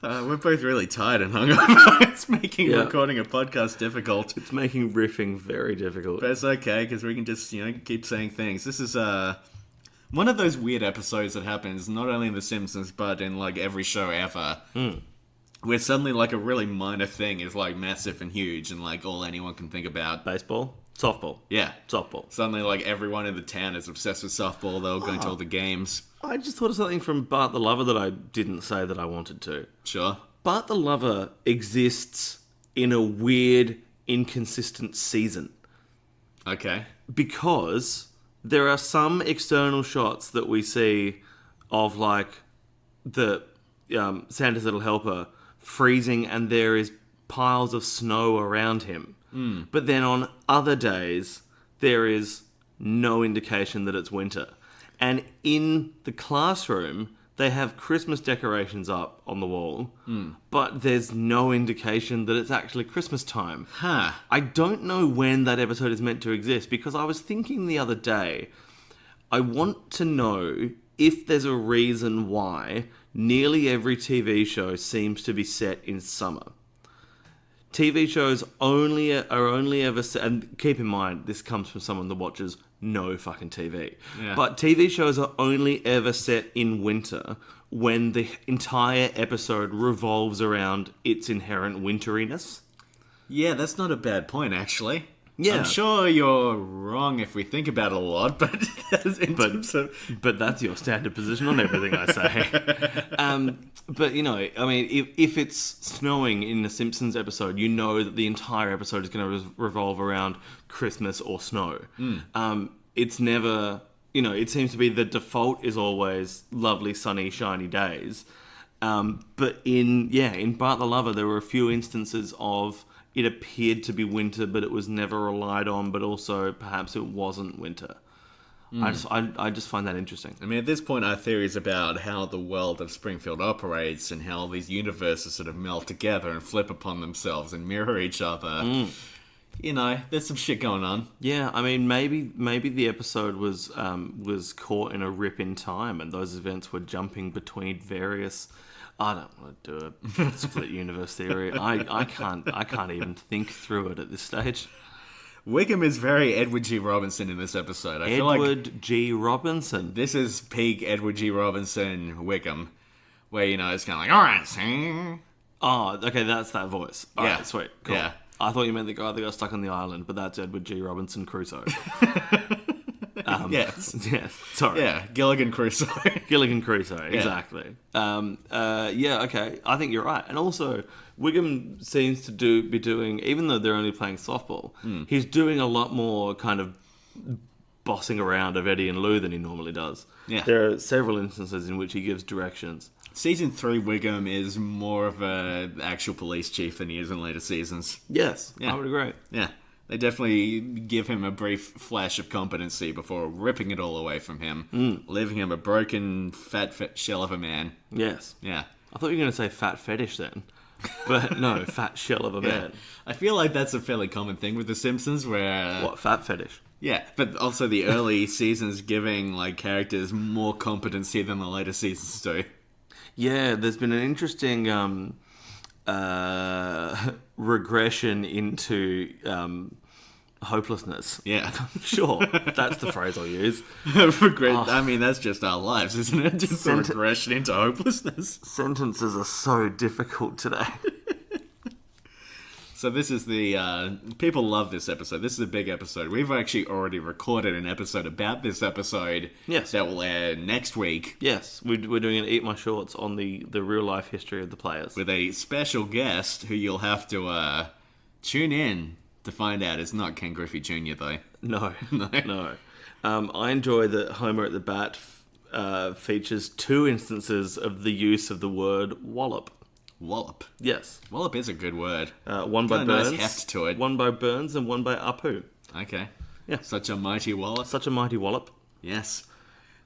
We're both really tired and hungover. It's making recording a podcast difficult. It's making riffing very difficult. But it's okay, because we can just, keep saying things. This is one of those weird episodes that happens not only in The Simpsons, but in, every show ever. Where suddenly, a really minor thing is, massive and huge, and, all anyone can think about. Baseball? Softball. Yeah. Softball. Suddenly, everyone in the town is obsessed with softball. They're all going to all the games. I just thought of something from Bart the Lover that I didn't say that I wanted to. Sure. Bart the Lover exists in a weird, inconsistent season. Okay. Because there are some external shots that we see of, the Santa's Little Helper freezing and there is piles of snow around him. But then on other days, there is no indication that it's winter. And in the classroom, they have Christmas decorations up on the wall, but there's no indication that it's actually Christmas time. Huh. I don't know when that episode is meant to exist, because I was thinking the other day, I want to know if there's a reason why nearly every TV show seems to be set in summer. TV shows are only ever set, and keep in mind, this comes from someone that watches no fucking TV. Yeah. But TV shows are only ever set in winter when the entire episode revolves around its inherent winteriness. Yeah, that's not a bad point, actually. Yeah. I'm sure you're wrong if we think about it a lot, but But that's your standard position on everything I say. But, if it's snowing in a Simpsons episode, you know that the entire episode is going to revolve around Christmas or snow. It's never, it seems to be the default is always lovely, sunny, shiny days. But in Bart the Lover, there were a few instances of it appeared to be winter, but it was never relied on, but also perhaps it wasn't winter. I just find that interesting. I mean, at this point, our theories about how the world of Springfield operates and how these universes sort of melt together and flip upon themselves and mirror each other. There's some shit going on. Yeah, I mean, maybe the episode was caught in a rip in time, and those events were jumping between various. I don't want to do a split universe theory. I can't even think through it at this stage. Wickham is very Edward G. Robinson in this episode. I feel Edward G. Robinson. This is peak Edward G. Robinson Wickham, where it's kind of all right, sing. Oh, okay, that's that voice. All right, sweet, cool. Yeah. I thought you meant the guy that got stuck on the island, but that's Edward G. Robinson Crusoe. Yes. Yeah, sorry. Yeah, Gilligan Crusoe. Gilligan Crusoe, exactly. Okay, I think you're right. And also, Wiggum seems to be doing, even though they're only playing softball, he's doing a lot more kind of bossing around of Eddie and Lou than he normally does. Yeah. There are several instances in which he gives directions. Season 3 Wiggum is more of an actual police chief than he is in later seasons. Yes, Yeah. I would agree. Yeah. They definitely give him a brief flash of competency before ripping it all away from him, leaving him a broken, fat shell of a man. Yes. Yeah. I thought you were going to say fat fetish then. But no, fat shell of a man. I feel like that's a fairly common thing with The Simpsons where... What, fat fetish? Yeah, but also the early seasons giving characters more competency than the later seasons do. Yeah, there's been an interesting regression into hopelessness. Yeah. Sure, that's the phrase I'll use. I mean, that's just our lives, isn't it? Just a regression into hopelessness. Sentences are so difficult today. So this is the... people love this episode. This is a big episode. We've actually already recorded an episode about this episode. Yes. That will air next week. Yes, we're doing an Eat My Shorts on the real-life history of the players. With a special guest who you'll have to tune in to find out. It's not Ken Griffey Jr., though. No. I enjoy that Homer at the Bat features 2 instances of the use of the word wallop. Wallop. Yes. Wallop is a good word. One by Got a Burns. nice heft to it. One by Burns and one by Apu. Okay. Yeah. Such a mighty wallop. Such a mighty wallop. Yes.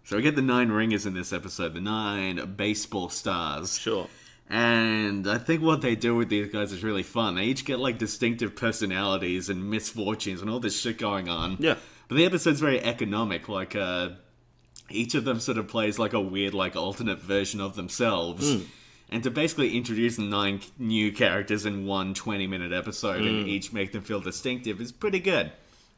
So we get the 9 ringers in this episode, the 9 baseball stars. Sure. And I think what they do with these guys is really fun. They each get like distinctive personalities and misfortunes and all this shit going on. Yeah. But the episode's very economic. Like, each of them sort of plays like a weird, like, alternate version of themselves. And to basically introduce 9 new characters in one 20-minute episode and each make them feel distinctive is pretty good.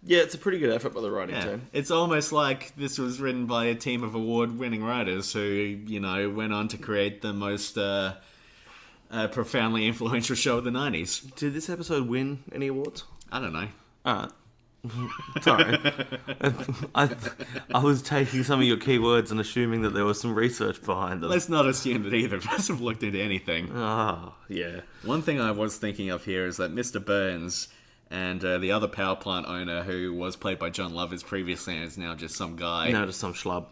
Yeah, it's a pretty good effort by the writing team. It's almost like this was written by a team of award-winning writers who, you know, went on to create the most profoundly influential show of the 90s. Did this episode win any awards? I don't know. Sorry. I was taking some of your keywords and assuming that there was some research behind them. Let's not assume that either of us have looked into anything. Oh, yeah. One thing I was thinking of here is that Mr. Burns and the other power plant owner, who was played by John Lovitz previously and is now just some guy, No, just some schlub.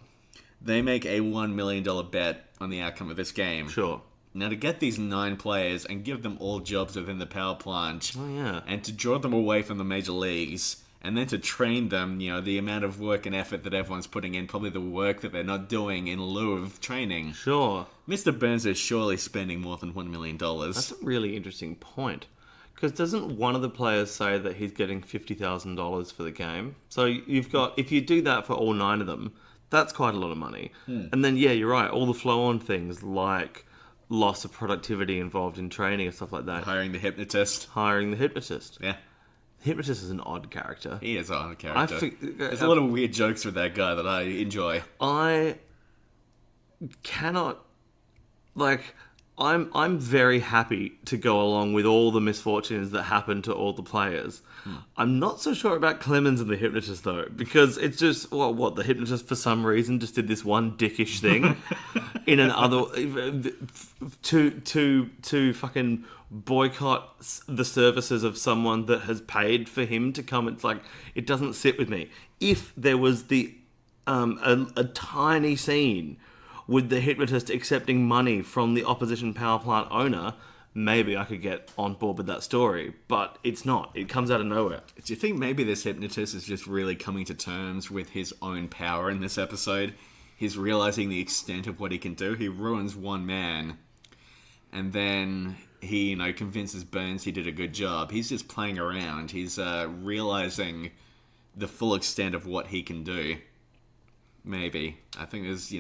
they make a $1 million bet on the outcome of this game. Sure. Now, to get these 9 players and give them all jobs within the power plant, Oh, yeah. and to draw them away from the major leagues, and then to train them, you know, the amount of work and effort that everyone's putting in, probably the work that they're not doing in lieu of training. Sure. Mr. Burns is surely spending more than $1 million. That's a really interesting point. Because doesn't one of the players say that he's getting $50,000 for the game? So you've got, if you do that for all 9 of them, that's quite a lot of money. And then, yeah, you're right, all the flow-on things like loss of productivity involved in training and stuff like that. Hiring the hypnotist. Hiring the hypnotist. Yeah. Hypnotist is an odd character. He is a odd character. There's I a lot of weird jokes with that guy that I enjoy. cannot, like, I'm very happy to go along with all the misfortunes that happen to all the players. I'm not so sure about Clemens and the hypnotist though, because it's just what the hypnotist for some reason just did this one dickish thing in an other to fucking boycott the services of someone that has paid for him to come. It's like, it doesn't sit with me. If there was the a tiny scene with the hypnotist accepting money from the opposition power plant owner, maybe I could get on board with that story. But it's not. It comes out of nowhere. Do you think maybe this hypnotist is just really coming to terms with his own power in this episode? He's realizing the extent of what he can do. He ruins one man, and then he, convinces Burns he did a good job. He's just playing around. He's realizing the full extent of what he can do. Maybe. I think there's,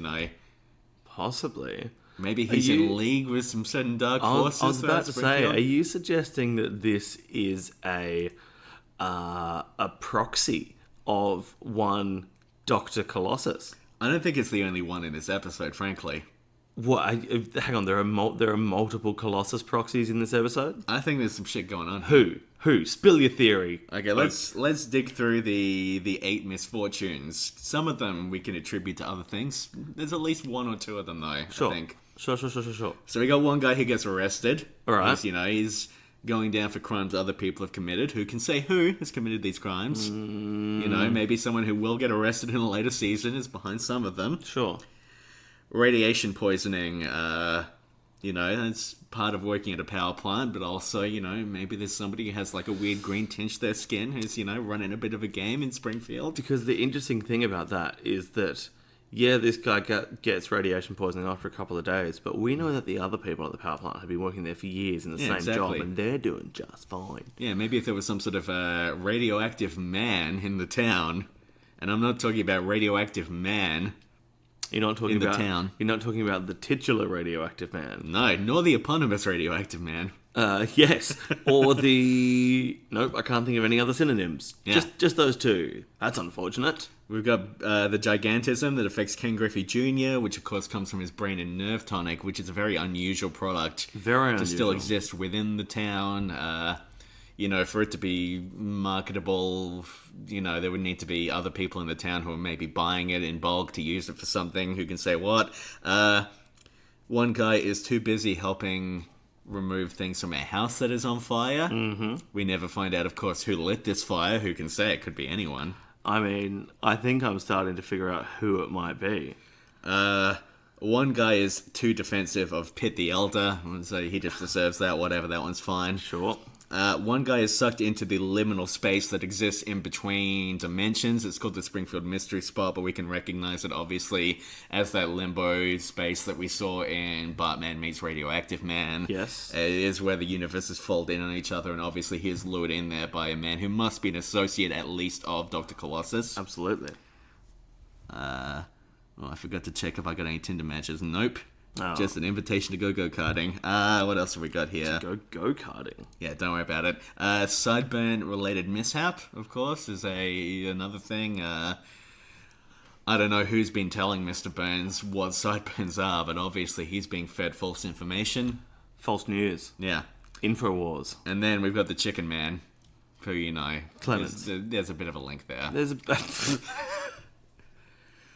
Possibly. maybe he's in league with some certain dark forces. I was about to say, Springfield. are you suggesting that this is a proxy of one Dr. Colossus? I don't think it's the only one in this episode, frankly. What? Hang on, there are multiple Colossus proxies in this episode? I think there's some shit going on. Who? Spill your theory. Okay, let's dig through the 8 misfortunes. Some of them we can attribute to other things. There's at least 1 or 2 of them, though, Sure. I think. Sure. So we got one guy who gets arrested. All right. He's going down for crimes other people have committed. Who can say who has committed these crimes? Maybe someone who will get arrested in a later season is behind some of them. Sure. Radiation poisoning, that's part of working at a power plant, but also, maybe there's somebody who has like a weird green tinge to their skin who's, running a bit of a game in Springfield. Because the interesting thing about that is that, yeah, this guy gets radiation poisoning after a couple of days, but we know that the other people at the power plant have been working there for years in the same job, and they're doing just fine. Yeah, maybe if there was some sort of radioactive man in the town, and I'm not talking about radioactive man... You're not talking about the town. You're not talking about the titular radioactive man. No, nor the eponymous radioactive man. Yes, or the nope. I can't think of any other synonyms. Yeah. Just those 2. That's unfortunate. We've got the gigantism that affects Ken Griffey Jr., which of course comes from his brain and nerve tonic, which is a very unusual product. Very unusual to still exist within the town. for it to be marketable, there would need to be other people in the town who are maybe buying it in bulk to use it for something, who can say what. One guy is too busy helping remove things from a house that is on fire. Mm-hmm. We never find out, of course, who lit this fire. Who can say? It could be anyone. I mean, I think I'm starting to figure out who it might be. One guy is too defensive of Pitt the Elder, so he just deserves that, whatever, that one's fine. Sure. One guy is sucked into the liminal space that exists in between dimensions. It's called the Springfield Mystery Spot, but we can recognize it, obviously, as that limbo space that we saw in Bartman Meets Radioactive Man. Yes. It is where the universes fold in on each other, and obviously he is lured in there by a man who must be an associate, at least, of Dr. Colossus. Absolutely. I forgot to check if I got any Tinder matches. Nope. Oh. Just an invitation to go go-karting. What else have we got here? Go-karting. Yeah, don't worry about it. Sideburn-related mishap, of course, is another thing. I don't know who's been telling Mr. Burns what sideburns are, but obviously he's being fed false information. False news. Yeah. Infowars. And then we've got the Chicken Man, who, Clemens. there's a bit of a link there. There's a...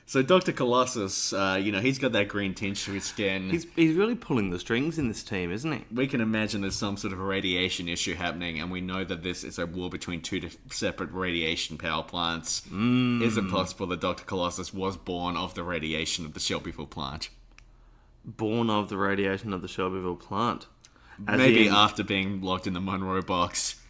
So Dr. Colossus, he's got that green tinge to his skin. He's really pulling the strings in this team, isn't he? We can imagine there's some sort of a radiation issue happening, and we know that this is a war between two separate radiation power plants. Is it possible that Dr. Colossus was born of the radiation of the Shelbyville plant? Born of the radiation of the Shelbyville plant. Maybe after being locked in the Monroe box.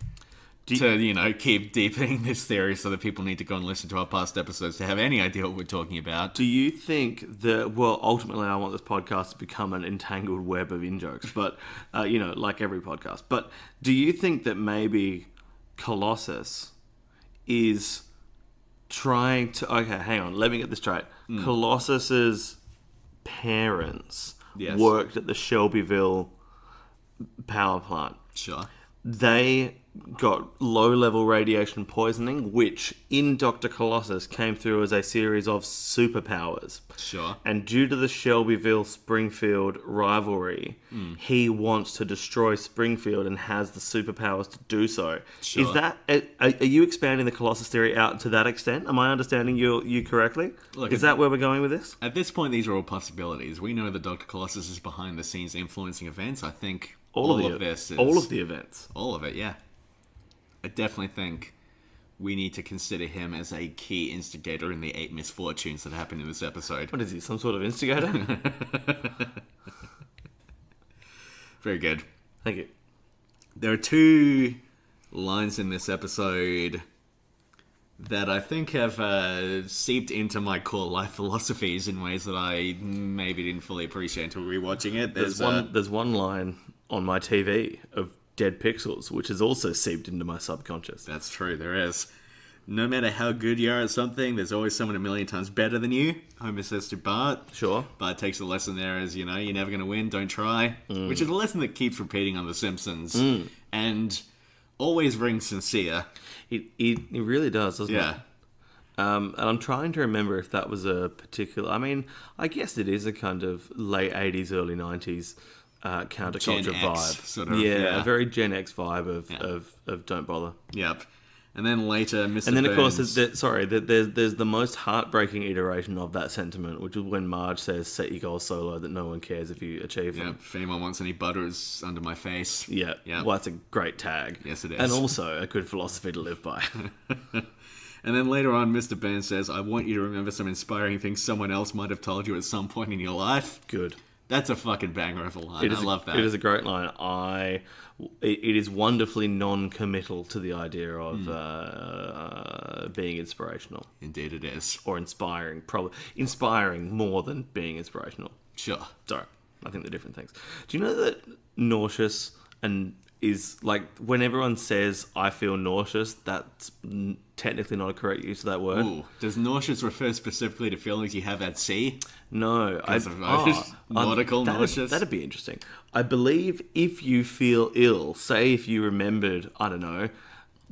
To keep deepening this theory so that people need to go and listen to our past episodes to have any idea what we're talking about. Do you think that, well, ultimately I want this podcast to become an entangled web of in-jokes, but, like every podcast. But do you think that maybe Colossus is trying to... Okay, hang on, let me get this straight. Colossus's parents worked at the Shelbyville power plant. Sure. They got low-level radiation poisoning, which in Dr. Colossus came through as a series of superpowers. Sure. And due to the Shelbyville-Springfield rivalry, he wants to destroy Springfield and has the superpowers to do so. Sure. Is that... Are you expanding the Colossus theory out to that extent? Am I understanding you correctly? Look, is that where we're going with this? At this point, these are all possibilities. We know that Dr. Colossus is behind the scenes influencing events. I think all of this is... All of the events. All of it, yeah. I definitely think we need to consider him as a key instigator in the 8 misfortunes that happened in this episode. What is he, some sort of instigator? Very good. Thank you. There are 2 lines in this episode that I think have seeped into my core life philosophies in ways that I maybe didn't fully appreciate until rewatching it. There's one line on my TV of dead pixels, which has also seeped into my subconscious. That's true, there is. No matter how good you are at something, there's always someone a million times better than you. Homer says to Bart. Sure. Bart takes the lesson there as, you're never going to win, don't try. Which is a lesson that keeps repeating on The Simpsons. And always rings sincere. It really does, doesn't it? Yeah. And I'm trying to remember if that was a particular... I mean, I guess it is a kind of late 80s, early 90s counterculture Gen X, vibe. sort of, yeah, a very Gen X vibe of Don't Bother. Yep. And then later, Mr. And then, of course, Burns... there's the most heartbreaking iteration of that sentiment, which is when Marge says, set your goals so low that no one cares if you achieve them. If anyone wants any butter, it's under my face. Yeah. Well, that's a great tag. Yes, it is. And also a good philosophy to live by. And then later on, Mr. Burns says, I want you to remember some inspiring things someone else might have told you at some point in your life. Good. That's a fucking banger of a line. I love that. It is a great line. It is wonderfully non-committal to the idea of being inspirational. Indeed it is. Or inspiring. Probably inspiring more than being inspirational. Sure. Sorry. I think they're different things. Do you know that nauseous and is like when everyone says I feel nauseous, that's technically not a correct use of that word. Ooh, does nauseous refer specifically to feelings you have at sea? No, nautical nauseous. That'd be interesting. I believe if you feel ill, say if you remembered, I don't know,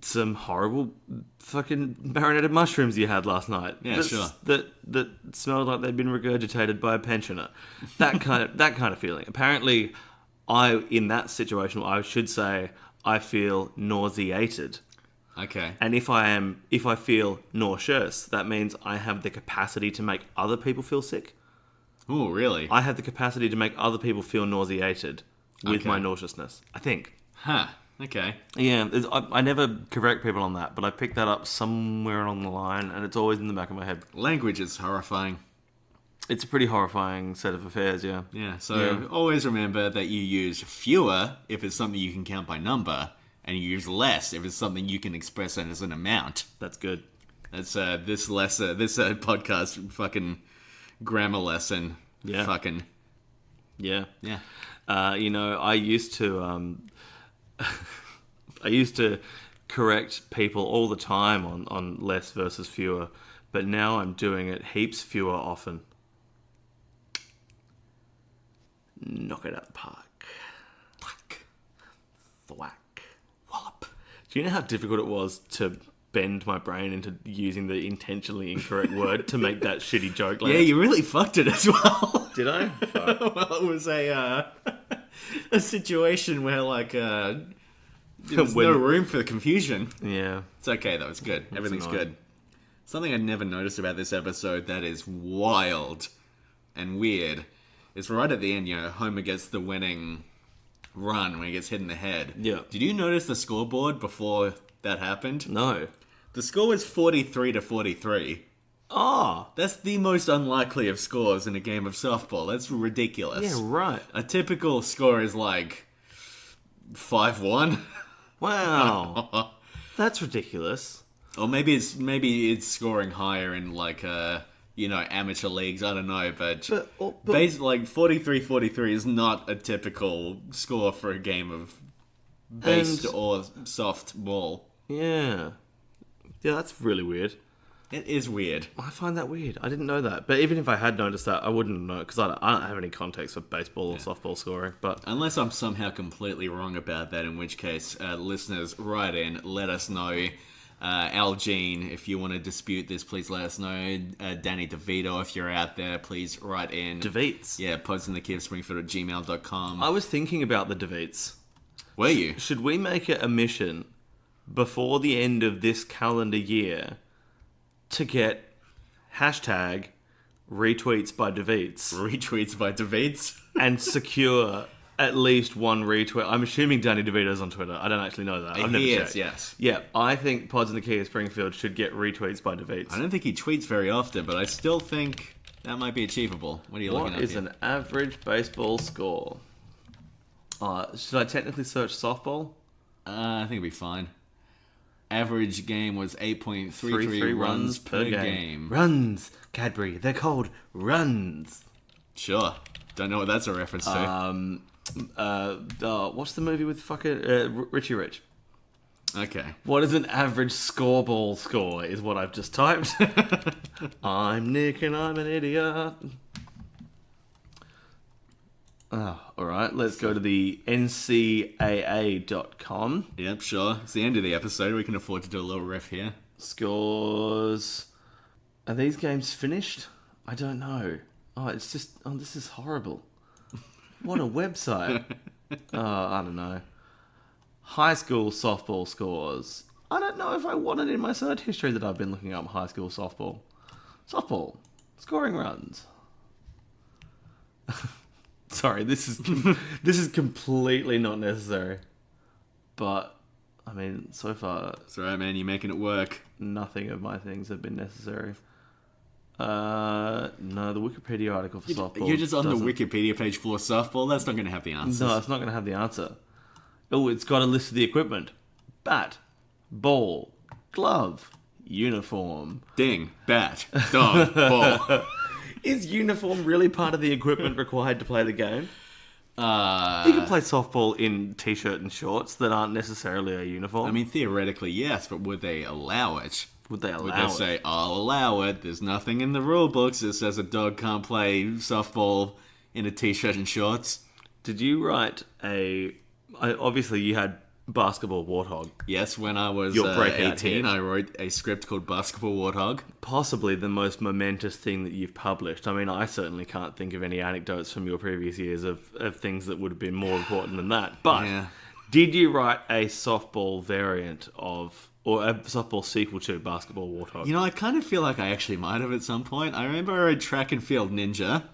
some horrible fucking marinated mushrooms you had last night. Yeah, sure. That smelled like they'd been regurgitated by a pensioner. That kind of feeling. Apparently, in that situation, I should say, I feel nauseated. Okay. And if I feel nauseous, that means I have the capacity to make other people feel sick. Oh, really? I have the capacity to make other people feel nauseated with Okay. my nauseousness, I think. Huh. Okay. Yeah, I never correct people on that, but I picked that up somewhere along the line, and it's always in the back of my head. Language is horrifying. It's a pretty horrifying set of affairs, yeah. Yeah, so Yeah. always remember that you use fewer if it's something you can count by number, and you use less if it's something you can express as an amount. That's good. That's this podcast fucking grammar lesson. Yeah. Fucking Yeah. yeah. I used to I used to correct people all the time on less versus fewer, but now I'm doing it heaps fewer often. Knock it out the park. Fuck. Thwack. Wallop. Do you know how difficult it was to bend my brain into using the intentionally incorrect word to make that shitty joke? Yeah, you really fucked it as well. Did I? Fuck. Well, it was a situation where there was no room for confusion. Yeah. It's okay though. It's good. Everything's annoying. good. Something I never noticed about this episode that is wild and weird is right at the end. Homer gets the winning run when he gets hit in the head. Yeah. Did you notice the scoreboard before that happened? No. The score was 43-43. Oh. That's the most unlikely of scores in a game of softball. That's ridiculous. Yeah, right. A typical score is like 5-1. Wow. That's ridiculous. Or maybe it's scoring higher in amateur leagues. I don't know, but like 43-43 is not a typical score for a game of based or softball. Yeah. Yeah, that's really weird. It is weird. I find that weird. I didn't know that. But even if I had noticed that, I wouldn't know because I don't have any context for baseball or softball scoring. But Unless I'm somehow completely wrong about that, in which case, listeners, write in, let us know. Al Jean, if you want to dispute this, please let us know. Danny DeVito, if you're out there, please write in. DeVeets. Yeah, podsinthekivspringfield@gmail.com. I was thinking about the DeVeets. Were you? Should we make it a mission before the end of this calendar year to get hashtag retweets by DeVeets Retweets by DeVeets? and secure at least one retweet? I'm assuming Danny DeVito's on Twitter. I don't actually know that. I've never He checked. is, yes. Yeah, I think Pods in the Key of Springfield should get retweets by DeVeets. I don't think he tweets very often, but I still think that might be achievable. What are you looking What at is here? an average baseball score? Should I technically search softball? I think it'd be fine. Average game was 8.33 33 runs per game. Runs, Cadbury. They're called runs. Sure. Don't know what that's a reference to. What's the movie with fucking Richie Rich? Okay. What is an average scoreball score? Is what I've just typed. I'm Nick and I'm an idiot. Alright, let's go to the ncaa.com. Yep, sure. It's the end of the episode. We can afford to do a little riff here. Scores. Are these games finished? I don't know. This is horrible. What a website. I don't know. High school softball scores. I don't know if I want it in my search history that I've been looking up high school softball. Softball. Scoring runs. Sorry, this is completely not necessary. But, I mean, so far, It's alright, man. You're making it work. nothing of my things have been necessary. No, the Wikipedia article for softball. You're just on doesn't- the Wikipedia page for softball. That's not going to have the answers. No, it's not going to have the answer. Oh, it's got a list of the equipment: bat, ball, glove, uniform. Ding, bat, dog, ball. Is uniform really part of the equipment required to play the game? You Uh, can play softball in t-shirt and shorts that aren't necessarily a uniform. I mean, theoretically, yes, but would they allow it? would they Would allow they it? say, I'll allow it? There's nothing in the rule books that says a dog can't play softball in a t-shirt and shorts. Did you write obviously you had Basketball Warthog. Yes, when I was Your breakout 18, hit. I wrote a script called Basketball Warthog. Possibly the most momentous thing that you've published. I mean, I certainly can't think of any anecdotes from your previous years of things that would have been more important than that. But Yeah. Did you write a softball variant of, or a softball sequel to Basketball Warthog? You know, I kind of feel like I actually might have at some point. I remember I read Track and Field Ninja.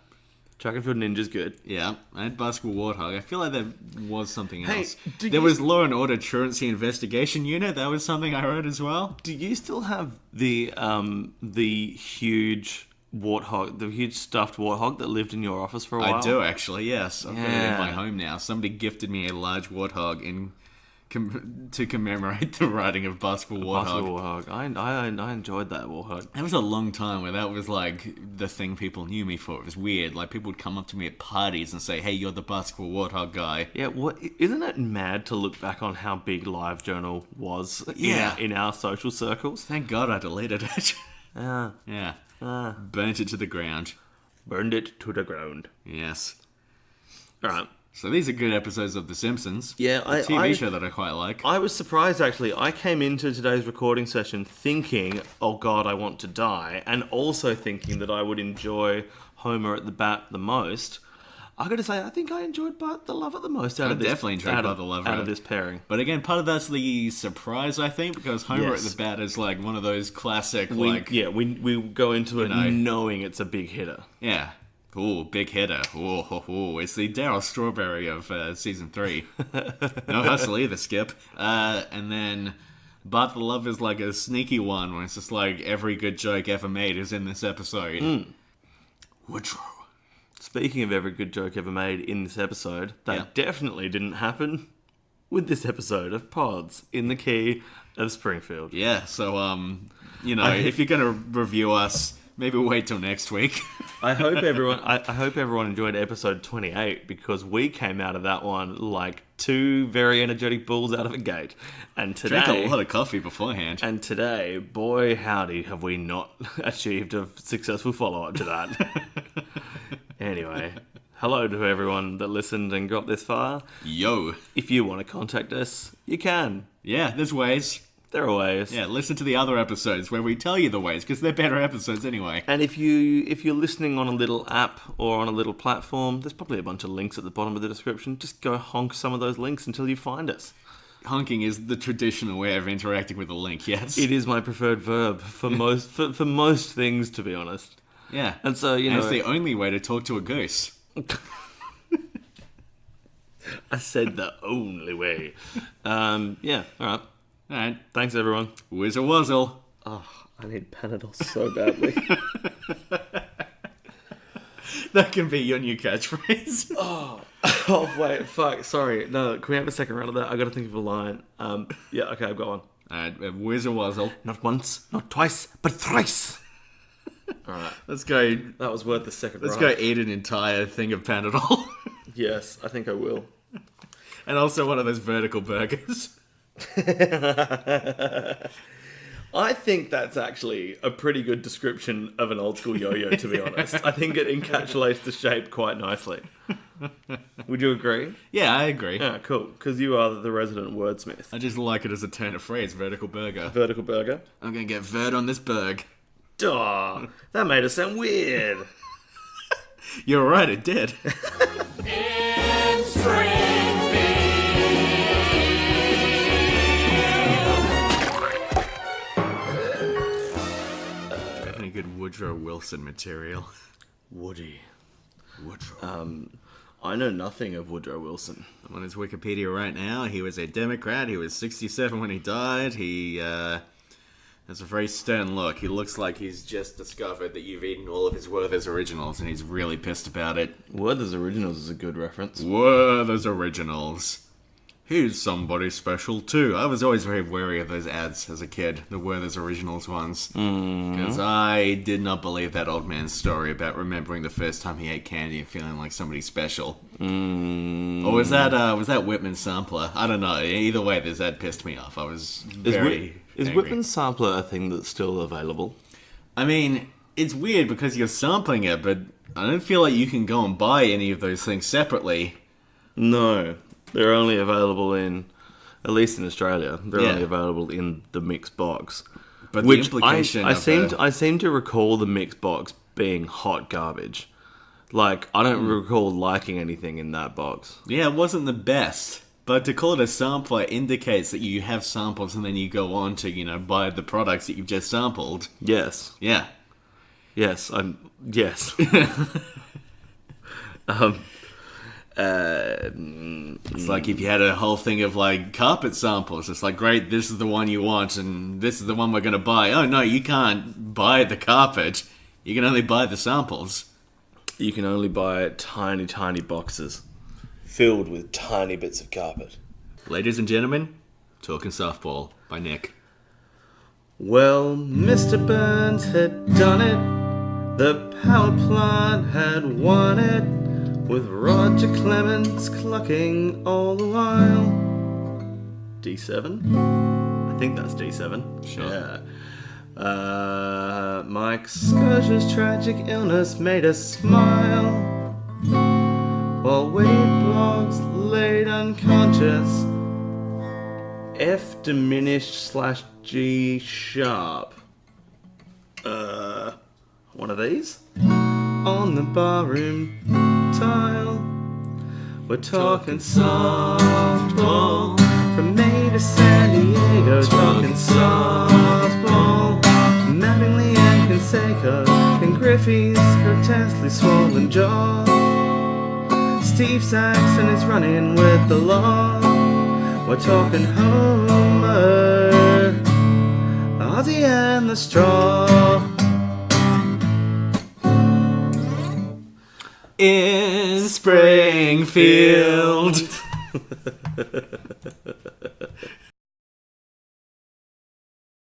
Track and Field Ninja's good. Yeah, and Basketball Warthog. I feel like there was something Hey, else. did There you- was Law and Order Truancy Investigation Unit. That was something I wrote as well. Do you still have the huge warthog, the huge stuffed warthog that lived in your office for a while? I do, actually, yes. I've got it in Yeah. my home now. Somebody gifted me a large warthog to commemorate the writing of Basketball Warthog. Basketball Warthog. I enjoyed that warthog. That was a long time where that was like the thing people knew me for. It was weird. Like people would come up to me at parties and say, "Hey, you're the Basketball Warthog guy." Yeah, isn't it mad to look back on how big LiveJournal was Yeah. in our social circles? Thank God I deleted it. Yeah. Yeah. Burnt it to the ground. Burned it to the ground. Yes. All right. So these are good episodes of The Simpsons. Yeah, a TV show that I quite like. I was surprised, actually. I came into today's recording session thinking, oh God, I want to die, and also thinking that I would enjoy Homer at the Bat the most. I got to say, I think I enjoyed Bart the Lover the most out of this. Definitely enjoyed Bart the Lover. out of this pairing. But again, part of that's the surprise, I think, because Homer Yes. at the Bat is like one of those classic, We go into it know. knowing it's a big hitter. yeah. Ooh, big hitter. Ooh, ho, ho. It's the Daryl Strawberry of season 3. No hustle either, Skip. And then Bart the Love is like a sneaky one where it's just like every good joke ever made is in this episode. Woodrow. Speaking of every good joke ever made in this episode, that Yeah. definitely didn't happen with this episode of Pods in the Key of Springfield. Yeah, so, if you're going to review us, maybe wait till next week. I hope everyone. I hope everyone enjoyed episode 28 because we came out of that one like two very energetic bulls out of a gate, and Drank today, a lot of coffee beforehand. and today, boy howdy, have we not achieved a successful follow up to that. Anyway, hello to everyone that listened and got this far. Yo. If you want to contact us, you can. Yeah, there's ways. There are ways. Yeah, listen to the other episodes where we tell you the ways, because they're better episodes anyway. And if you're listening on a little app or on a little platform, there's probably a bunch of links at the bottom of the description. Just go honk some of those links until you find us. Honking is the traditional way of interacting with a link, yes? It is my preferred verb for most for most things, to be honest. Yeah. And so And it's the only way to talk to a goose. I said the only way. Yeah. All right. Alright. Thanks, everyone. Whizzle wuzzle. Oh, I need Panadol so badly. That can be your new catchphrase. Oh wait, fuck. Sorry. No, can we have a second round of that? I got to think of a line. Yeah. Okay, I've got one. Alright, whizzle wuzzle. Not once, not twice, but thrice. All right. Let's go. That was worth the second Let's round. go eat an entire thing of Panadol. Yes, I think I will. And also one of those vertical burgers. I think that's actually a pretty good description of an old school yo-yo, to be honest. I think it encapsulates the shape quite nicely. Would you agree? Yeah, I agree. Yeah, cool. Because you are the resident wordsmith. I just like it as a turn of phrase, vertical burger. Vertical burger. I'm gonna get vert on this burg. Duh, that made it sound weird. You're right, it did. In Springfield. Any good Woodrow Wilson material? Woody. Woodrow. I know nothing of Woodrow Wilson. I'm on his Wikipedia right now. He was a Democrat. He was 67 when he died. He has a very stern look. He looks like he's just discovered that you've eaten all of his Werther's Originals, and he's really pissed about it. Werther's Originals is a good reference. Werther's Originals. He's somebody special too. I was always very wary of those ads as a kid, the Werther's Originals ones. Because I did not believe that old man's story about remembering the first time he ate candy and feeling like somebody special. Or was that Whitman's sampler? I don't know. Either way, this ad pissed me off. I was very Is angry. Whitman's sampler a thing that's still available? I mean, it's weird because you're sampling it, but I don't feel like you can go and buy any of those things separately. No. They're only available in, at least in Australia, they're Yeah. only available in the mixed box. But the Which implication I of seem to recall the mixed box being hot garbage. Like, I don't recall liking anything in that box. Yeah, it wasn't the best, But to call it a sampler indicates that you have samples and then you go on to, buy the products that you've just sampled. Yes. Yeah. Yes. Yes. It's like if you had a whole thing of like carpet samples. It's like, great, this is the one you want and this is the one we're going to buy. Oh no, you can't buy the carpet. You can only buy the samples. You can only buy tiny, tiny boxes. Filled with tiny bits of carpet. Ladies and gentlemen, Talking Softball by Nick. Well, Mr. Burns had done it. The power plant had won it. With Roger Clemens clucking all the while. D7? I think that's D7. Sure. Yeah. Mike Scotia's tragic illness made us smile. While Wade Boggs laid unconscious. F diminished / G sharp. One of these? On the barroom tile. We're talking softball. From May to San Diego, talking softball. Mattingly and Canseco, and Griffey's grotesquely swollen jaw. Steve Saxon is running with the law. We're talking Homer, Ozzy and the Straw. In Springfield.